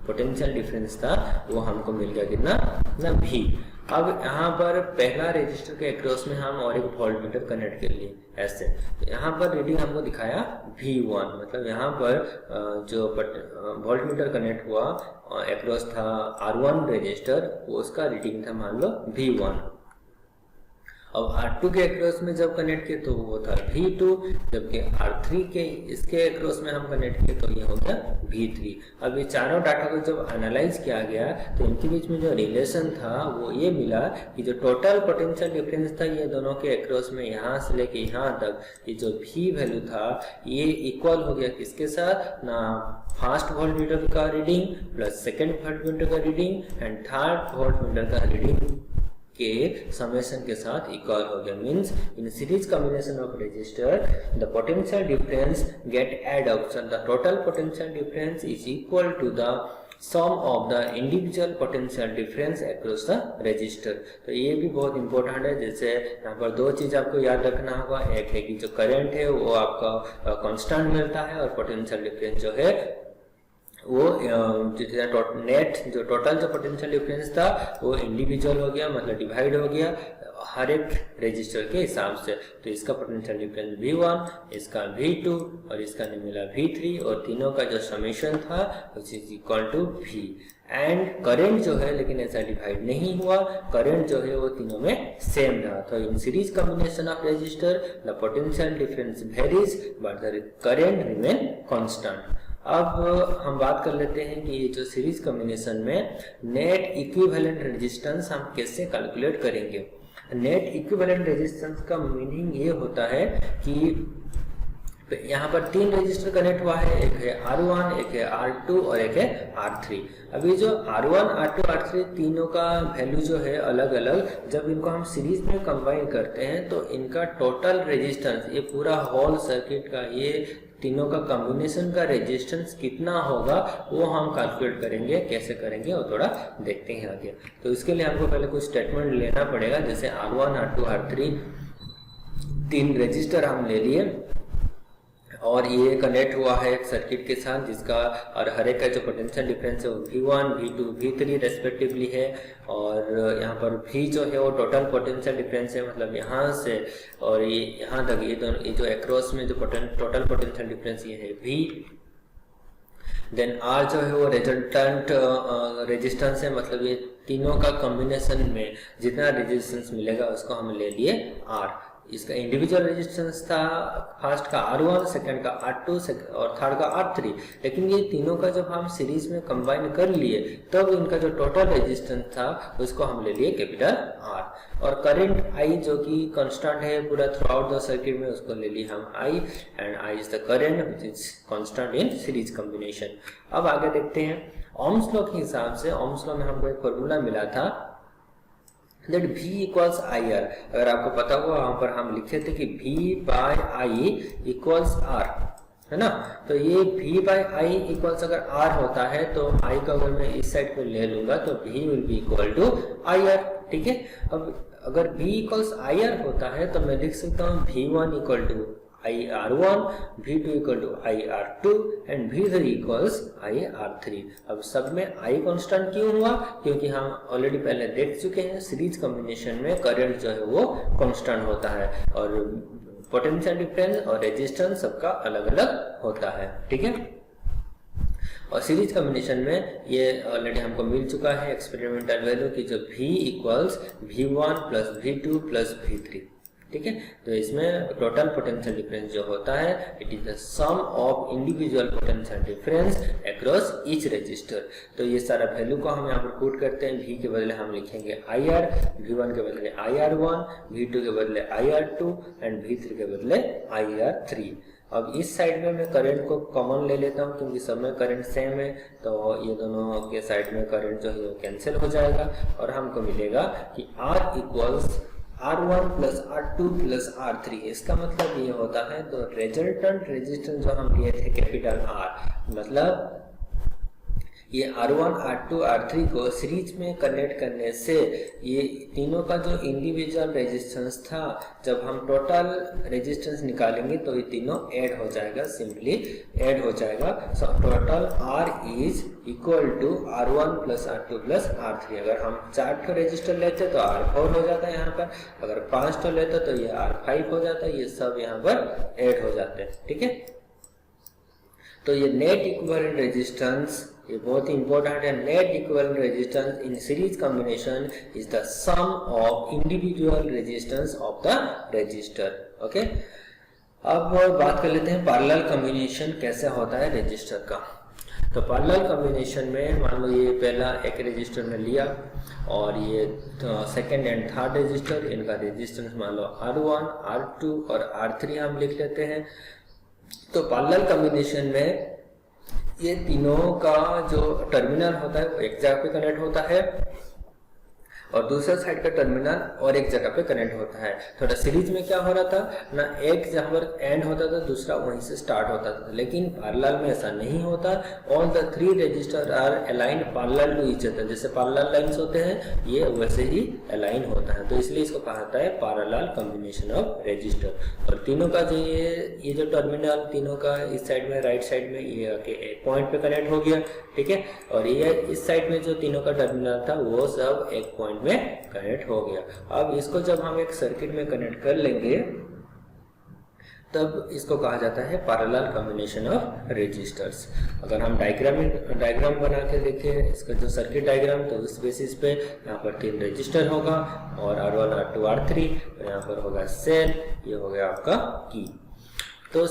पोटेंशियल डिफरेंस था वो हमको मिल गया कितना ना V। अब यहाँ पर पहला रजिस्टर के अक्रॉस में हम और एक वोल्ट मीटर कनेक्ट कर लिए ऐसे। तो यहाँ पर रीडिंग हमको दिखाया V1, मतलब यहाँ पर जो वोल्ट मीटर कनेक्ट हुआ अक्रॉस था R1 रजिस्टर, उसका रीडिंग था मान लो V1। अब R2 के अक्रॉस में जब कनेक्ट किए तो वो था V2, जबकि R3 के इसके अक्रॉस में हम कनेक्ट किए तो ये हो गया V3। अब ये चारों डाटा को जब एनालाइज किया गया तो इनके बीच में जो रिलेशन था वो ये मिला कि जो टोटल पोटेंशियल डिफरेंस था ये दोनों के अक्रॉस में यहाँ से लेके यहाँ तक ये जो V वैल्यू था ये इक्वल हो गया किसके साथ ना, फर्स्ट वोल्ट मीटर का reading plus second volt meter का reading and third volt meter का रीडिंग के समेशन के साथ इक्वल हो गया। Means in series combination of resistor the potential difference get add up, so the total potential difference is equal to the sum of the individual potential difference across the resistor. तो ये भी बहुत important है। जैसे यहाँ पर दो चीज आपको याद रखना होगा, एक है कि जो करंट है वो आपका कांस्टेंट मिलता है और पोटेंशियल डिफरेंस जो है वो नेट जो टोटल जो पोटेंशियल डिफरेंस था वो इंडिविजुअल हो गया, मतलब डिवाइड हो गया हर एक रजिस्टर के हिसाब से। तो इसका पोटेंशियल डिफरेंस V1, इसका V2 और इसका मिला V3 और तीनों का जो समेशन था which is equal to V। And current जो है लेकिन ऐसा डिवाइड नहीं हुआ, करंट जो है वो तीनों में सेम रहा। तो इन series combination of resistor the potential difference varies but the current remain constant. अब हम बात कर लेते हैं कि ये जो सीरीज कॉम्बिनेशन में नेट इक्विवेलेंट रेजिस्टेंस हम कैसे कैलकुलेट करेंगे। नेट इक्विवेलेंट रेजिस्टेंस का मीनिंग ये होता है कि तो यहाँ पर 3 रजिस्टर कनेक्ट हुआ है, एक है R1, एक है R2 और एक है R3। अभी जो R1, R2, R3 तीनों का वैल्यू जो है अलग अलग, जब इनको हम सीरीज में कंबाइन करते हैं तो इनका टोटल रेजिस्टेंस, ये पूरा होल सर्किट का ये तीनों का कॉम्बिनेशन का रेजिस्टेंस कितना होगा वो हम कैलकुलेट करेंगे। कैसे करेंगे वो थोड़ा देखते हैं आगे। तो इसके लिए हमको पहले कुछ स्टेटमेंट लेना पड़ेगा, जैसे R1, R2, R3 3 रजिस्टर हम ले लिए और ये कनेक्ट हुआ है एक सर्किट के साथ जिसका और हर एक का जो पोटेंशियल डिफरेंस है वो V1, V2, V3 रेस्पेक्टिवली है। और यहाँ पर V जो है वो टोटल पोटेंशियल डिफरेंस है, मतलब यहाँ से और ये यहाँ तक ये दोनों, ये जो अक्रॉस में जो टोटल पोटेंशियल डिफरेंस ये है V। देन R जो है वो रिजल्टेंट रेजिस्टेंस है, मतलब ये तीनों का कॉम्बिनेशन में जितना रेजिस्टेंस मिलेगा उसको हम ले लिए R। इसका इंडिविजुअल रेजिस्टेंस था फर्स्ट का R1, सेकंड का R2 और थर्ड का R3, लेकिन ये तीनों का जब हम सीरीज में कंबाइन कर लिए तब इनका जो टोटल रेजिस्टेंस था उसको हम ले लिए कैपिटल R। और करंट I जो कि कांस्टेंट है पूरा थ्रू आउट द सर्किट में, उसको ले लिए हम I, and I is the current which is constant in series combination. अब आगे देखते हैं ओम्स लॉ के हिसाब से। ओम्स लॉ में हमको एक फॉर्मूला मिला था that V इक्वल्स IR। अगर आपको पता हुआ वहां पर हम लिखे थे कि V by I equals R, है ना। तो ये V बाय I इक्वल्स अगर R होता है तो I को अगर मैं इस साइड पे ले लूंगा तो V will be equal to IR, ठीक है। अब अगर V इक्वल्स IR होता है तो मैं लिख सकता हूँ V1 equal to IR1, V2 equal to IR2 and V3 equals IR3। अब सब में I कांस्टेंट क्यों हुआ? क्योंकि हम ऑलरेडी पहले देख चुके हैं सीरीज कॉम्बिनेशन में करंट जो है वो कांस्टेंट होता है और पोटेंशियल डिफरेंस और रेजिस्टेंस सबका अलग अलग होता है, ठीक है। और सीरीज कॉम्बिनेशन में ये ऑलरेडी हमको मिल चुका है एक्सपेरिमेंटल वैल्यू की जो V equals V1 plus V2 plus V3, ठीक है। तो इसमें टोटल पोटेंशियल डिफरेंस जो होता है it is the sum of individual potential difference across each resistor. तो ये सारा वैल्यू को हम यहाँ पर पुट करते हैं। V के बदले हम लिखेंगे IR, V1 के बदले IR1, V2 के बदले IR2 एंड V3 के बदले IR3। अब इस साइड में मैं करंट को कॉमन ले लेता हूँ क्योंकि सब में करंट सेम है, तो ये दोनों के साइड में करंट जो है वो कैंसिल हो जाएगा और हमको मिलेगा कि R equals R1 plus R2 plus R3। इसका मतलब ये होता है तो रिजल्टेंट रेजिस्टेंस जो हम लिए थे कैपिटल R, मतलब ये R1, R2, R3 को सीरीज में कनेक्ट करने से ये तीनों का जो इंडिविजुअल रेजिस्टेंस था जब हम टोटल रेजिस्टेंस निकालेंगे तो ये तीनों ऐड हो जाएगा, सिंपली ऐड हो जाएगा। So total R is equal to R1 plus R2 plus R3। अगर हम 4 ठो रेजिस्टर लेते तो R4 हो जाता है यहाँ पर, अगर 5 ठो लेते तो ये R5 हो जाता है, ये सब यहाँ पर ऐड हो जाते हैं, ठीक है। तो ये नेट इक्विवेलेंट रेजिस्टेंस ये बहुत ही इंपॉर्टेंट है। Net equivalent resistance in series combination is the sum of individual resistance of the resistor, okay. अब बात कर लेते हैं पैरेलल कॉम्बिनेशन कैसे होता है रेजिस्टर का। तो पैरेलल कॉम्बिनेशन में मान लो ये पहला एक रेजिस्टर में लिया और ये सेकंड एंड थर्ड रेजिस्टर, इनका रेजिस्टेंस मान लो R1, R2 और R3 हम लिख लेते हैं। तो पैरेलल कॉम्बिनेशन में ये तीनों का जो टर्मिनल होता है वो एक जगह पे कनेक्ट होता है और दूसरा साइड का टर्मिनल और एक जगह पे कनेक्ट होता है। थोड़ा सीरीज में क्या हो रहा था ना, एक जहाँ पर एंड होता था दूसरा वहीं से स्टार्ट होता था, लेकिन पैरेलल में ऐसा नहीं होता। All the 3 resistor are aligned parallel to each other, जैसे पैरेलल लाइंस होते हैं ये वैसे ही अलाइन होता है, तो इसलिए इसको कहा जाता है पैरेलल कॉम्बिनेशन ऑफ रजिस्टर। और तीनों का जो ये जो टर्मिनल तीनों का इस साइड में राइट साइड में ये एक पॉइंट पे कनेक्ट हो गया, ठीक है। और ये इस साइड में जो तीनों का टर्मिनल था वो सब एक पॉइंट में कनेक्ट हो गया। अब इसको जब हम एक सर्किट में कनेक्ट कर लेंगे तब इसको कहा जाता है पैरेलल कॉम्बिनेशन ऑफ रेजिस्टर्स। अगर हम डायग्राम बना के देखें इसका जो सर्किट डायग्राम, तो उस बेसिस पे यहाँ पर 3 रजिस्टर होगा और R1, R2, R3, तो यहाँ पर होगा सेल, ये हो गया आपका की। तो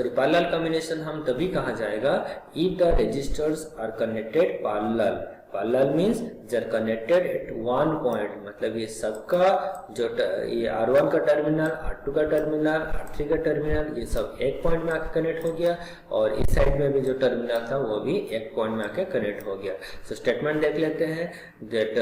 पैरेलल कॉम्बिनेशन हम तभी कहा जाएगा if the resistors are connected parallel parallel means they're connected at one point, मतलब ये सबका जो ये R1 का टर्मिनल, R2 का टर्मिनल, R3 का टर्मिनल, ये सब एक पॉइंट में आके कनेक्ट हो गया, और इस साइड में भी जो टर्मिनल था वो भी एक पॉइंट में आके कनेक्ट हो गया। सो स्टेटमेंट देख लेते हैं that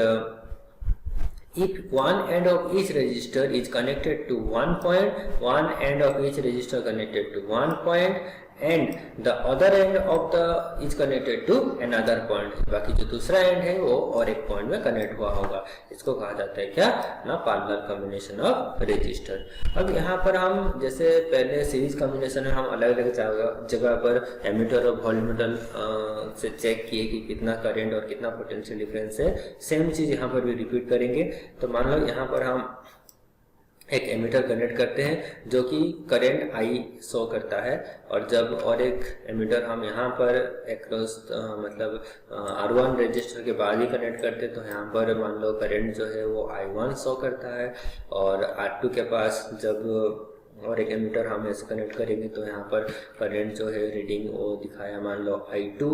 if one end of each resistor is connected to one point, one end of each resistor connected to one point, and the other end of the is connected to another point, बाकी जो दूसरा and है वो और एक point में connect हुआ होगा, इसको कहा जाता है क्या ना, पैरेलल कॉम्बिनेशन ऑफ रेजिस्टर। अब यहाँ पर हम जैसे पहले सीरीज कॉम्बिनेशन में हम अलग अलग जगह पर एमीटर और वोल्टमीटर से चेक किए कि कितना करंट और कितना पोटेंशियल डिफरेंस है, सेम चीज यहाँ पर भी रिपीट करेंगे। तो मान लो यहाँ पर हम एक एमीटर कनेक्ट करते हैं जो कि करंट I शो करता है, और जब और एक एमीटर हम यहाँ पर एक्रॉस मतलब R1 रजिस्टर के बाद ही कनेक्ट करते हैं, तो यहाँ पर मान लो करंट जो है वो I1 शो करता है, और R2 के पास जब और एक एमीटर हम ऐसे कनेक्ट करेंगे तो यहाँ पर करंट जो है रीडिंग वो दिखाया मान लो I2,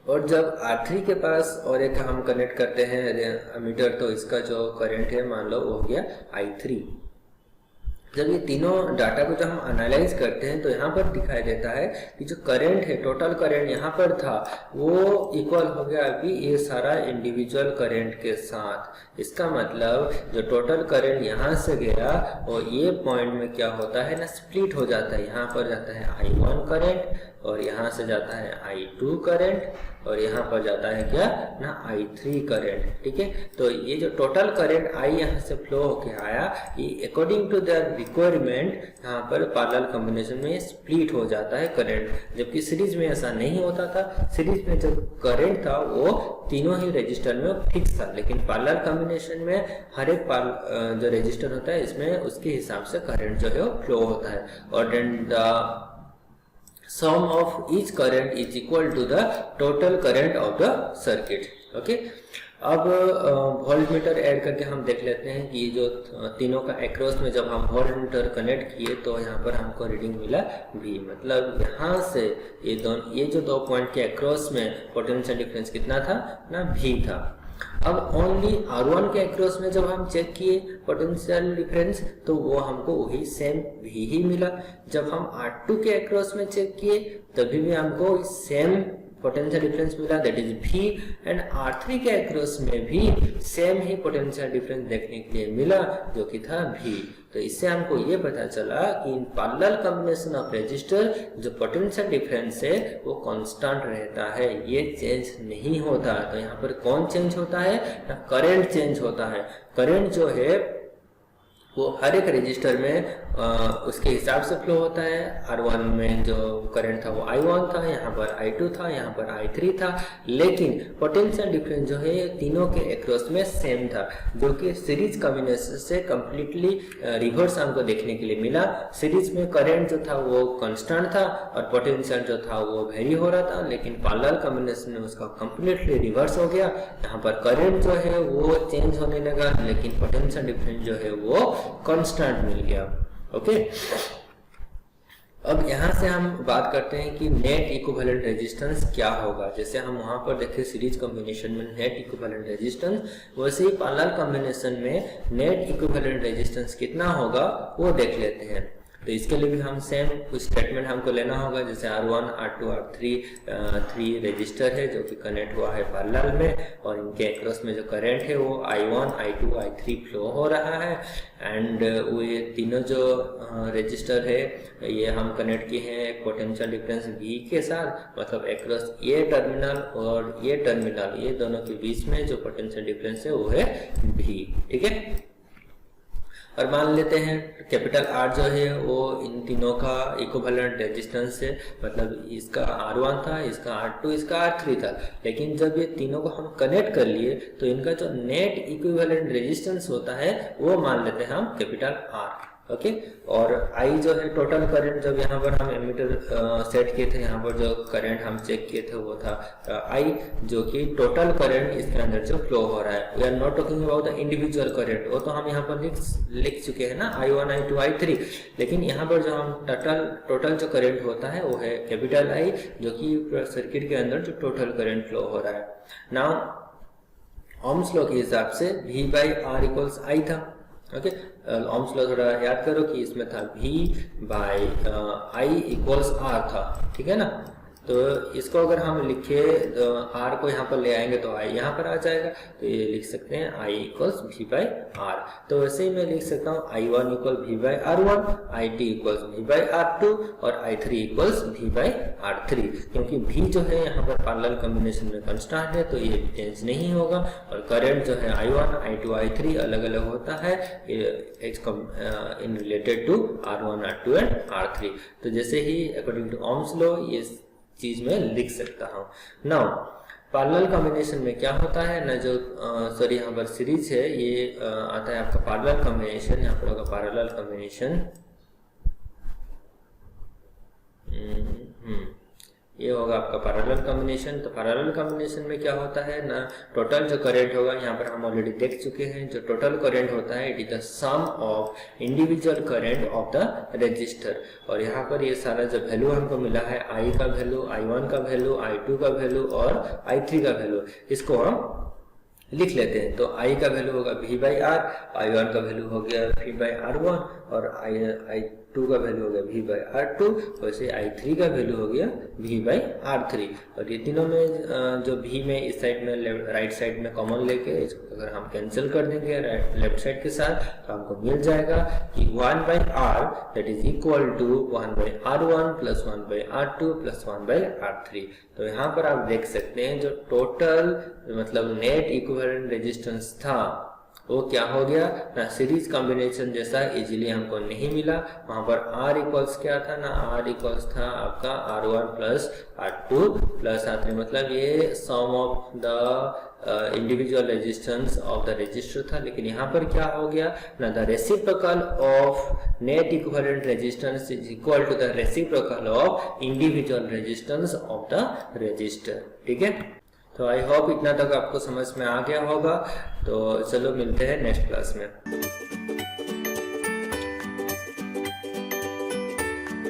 और जब R3 के पास और एक हम कनेक्ट करते हैं एमीटर तो इसका जो करंट है मान लो वो हो गया I3। जब ये तीनों डाटा को जब हम एनालाइज करते हैं तो यहाँ पर दिखाई देता है कि जो करंट है, टोटल करंट यहाँ पर था वो इक्वल हो गया अभी ये सारा इंडिविजुअल करंट के साथ। इसका मतलब जो टोटल करंट यहाँ से गया और ये पॉइंट में क्या होता है ना, स्प्लिट हो जाता है। यहाँ पर जाता है I1 करंट, और यहाँ से जाता है I2 करंट, और यहाँ पर जाता है क्या ना I3 करंट। ठीक है, तो ये जो टोटल करंट I यहाँ से फ्लो होके आया, ये अकॉर्डिंग टू द रिक्वायरमेंट यहाँ पर पैरेलल कॉम्बिनेशन में स्प्लिट हो जाता है करंट, जबकि सीरीज में ऐसा नहीं होता था। सीरीज में जो करंट था वो तीनों ही रजिस्टर में फिक्स था, लेकिन पैरेलल कॉम्बिनेशन में हर एक जो रजिस्टर होता है इसमें उसके हिसाब से करंट जो है वो फ्लो होता है, और then the sum of each current is equal to the total current of the circuit। Okay, अब वोल्टमीटर ऐड करके हम देख लेते हैं कि जो तीनों का एक्रॉस में जब हम वोल्टमीटर कनेक्ट किए तो यहाँ पर हमको रीडिंग मिला V, मतलब यहाँ से ये जो दो पॉइंट के एक्रॉस में पोटेंशियल डिफरेंस कितना था ना, V था। अब ओनली R1 के एक्रॉस में जब हम चेक किए पोटेंशियल डिफरेंस तो वो हमको वही सेम V ही मिला। जब हम R2 के एक्रॉस में चेक किए तभी भी हमको सेम पोटेंशियल डिफरेंस मिला, that is V, and R3 के एक्रॉस में भी सेम ही पोटेंशियल डिफरेंस देखने के लिए मिला जो कि था V। तो इससे हमको ये पता चला कि in parallel combination of register जो पोटेंशियल डिफरेंस है वो कांस्टेंट रहता है, ये चेंज नहीं होता। तो यहाँ पर कौन चेंज होता है ना, करंट चेंज होता है। करंट जो है वो हर एक रजिस्टर में उसके हिसाब से फ्लो होता है। R1 में जो करंट था वो I1 था, यहाँ पर I2 था, यहाँ पर I3 था, लेकिन पोटेंशियल डिफरेंस जो है ये तीनों के एक्रॉस में सेम था, जो कि सीरीज कॉम्बिनेशन से कम्प्लीटली रिवर्स हमको देखने के लिए मिला। सीरीज में करंट जो था वो कांस्टेंट था और पोटेंशियल जो था वो वेरी हो रहा था, लेकिन पैरेलल कॉम्बिनेशन में उसका कम्प्लीटली रिवर्स हो गया। यहाँ पर करंट जो है वो चेंज होने लगा, लेकिन पोटेंशियल डिफरेंस जो है वो कांस्टेंट मिल गया। ओके, अब यहाँ से हम बात करते हैं कि नेट इक्विवेलेंट रेजिस्टेंस क्या होगा। जैसे हम वहां पर देखे सीरीज कॉम्बिनेशन में नेट इक्विवेलेंट रेजिस्टेंस, वैसे ही पैरेलल कॉम्बिनेशन में नेट इक्विवेलेंट रेजिस्टेंस कितना होगा वो देख लेते हैं। तो इसके लिए भी हम सेम कुछ स्टेटमेंट हमको लेना होगा। जैसे R1, R2, R3 3 रजिस्टर है जो कि कनेक्ट हुआ है पैरेलल में, और इनके एक्रॉस में जो करंट है वो I1, I2, I3 फ्लो हो रहा है। एंड वो ये तीनों जो रजिस्टर है ये हम कनेक्ट किए हैं एक पोटेंशियल डिफरेंस V के साथ, मतलब एक्रॉस ये टर्मिनल और ये टर्मिनल, ये दोनों के बीच में जो पोटेंशियल डिफरेंस है वो है V। ठीक है, और मान लेते हैं कैपिटल R जो है वो इन तीनों का इक्विवेलेंट रेजिस्टेंस है, मतलब इसका R1 था, इसका R2, इसका R3 था। लेकिन जब ये तीनों को हम कनेक्ट कर लिए तो इनका जो नेट इक्विवेलेंट रेजिस्टेंस होता है वो मान लेते हैं हम कैपिटल R। ओके। और आई जो है टोटल करंट, जब यहाँ पर हम एमीटर सेट किए थे, यहाँ पर जो करंट हम चेक किए थे वो था आई, जो कि टोटल करंट इसके अंदर जो फ्लो हो रहा है। We are not talking about the individual current, वो तो हम यहाँ पर लिख चुके हैं ना, I1 I2 I3। लेकिन यहाँ पर जो हम टोटल जो करंट होता है वो है कैपिटल आई, जो कि सर्किट के अंदर जो टोटल करंट फ्लो हो रहा है। नाउ ओम्स लॉ के हिसाब से V by R equals I था। ओके, ओम्स लॉ थोड़ा याद करो कि इसमें था V by I equals R था, ठीक है ना। तो इसको अगर हम लिखे आर को यहाँ पर ले आएंगे तो आई यहाँ पर आ जाएगा, तो ये लिख सकते हैं I equals V by R. तो वैसे ही मैं लिख सकता हूँ I1 equal V by R1, I2 equals V by R2 और I3 equals V by R3, क्योंकि V जो है यहाँ पर पैरेलल कॉम्बिनेशन में कांस्टेंट है तो ये चेंज नहीं होगा। और करंट जो है I1 I2 I3 अलग अलग होता है in related to R1 R2 and R3। तो जैसे ही अकॉर्डिंग टू ओम्स लॉ ये चीज में लिख सकता हूँ। नाउ पैरेलल कॉम्बिनेशन में क्या होता है ना, जो सॉरी यहाँ पर सीरीज है, ये आता है आपका पैरेलल कॉम्बिनेशन। यहाँ पर होगा पैरेलल कॉम्बिनेशन, ये होगा आपका पैरेलल कॉम्बिनेशन। तो पैरेलल कॉम्बिनेशन में क्या होता है ना, टोटल जो करंट होगा, यहाँ पर हम ऑलरेडी देख चुके हैं, जो टोटल करंट होता है it is the sum of individual current of the resistor. और यहाँ पर ये सारा जो वैल्यू हमको मिला है, आई का वैल्यू, I1 का वैल्यू, I2 का वैल्यू और I3 का वैल्यू, इसको हम लिख लेते हैं। तो आई का वैल्यू होगा V बाई आर, I1 का वैल्यू हो गया V बाई R1 और I2 का वैल्यू हो गया V बाई R2, वैसे I3 का वैल्यू हो गया V बाई R3। और ये तीनों में जो V में इस साइड में राइट साइड में कॉमन लेके अगर हम कैंसिल कर देंगे लेफ्ट साइड के साथ, तो हमको मिल जाएगा कि 1 by R that is equal to 1 by R1 plus 1 by R2 plus 1 by R3। तो यहाँ पर आप देख सकते हैं जो टोटल मतलब नेट इक्विवेलेंट रेजिस्टेंस था वो क्या हो गया ना, सीरीज कॉम्बिनेशन जैसा इजीली हमको नहीं मिला। वहां पर R इक्वल्स क्या था ना, R इक्वल्स था आपका R1 plus R2 plus R3, मतलब ये sum of the individual resistance of the resistor था। लेकिन यहाँ पर क्या हो गया ना, the reciprocal of net equivalent resistance is equal to the reciprocal of individual resistance of the resistor, ठीक है। तो आई होप इतना तक आपको समझ में आ गया होगा। तो चलो मिलते हैं नेक्स्ट क्लास में।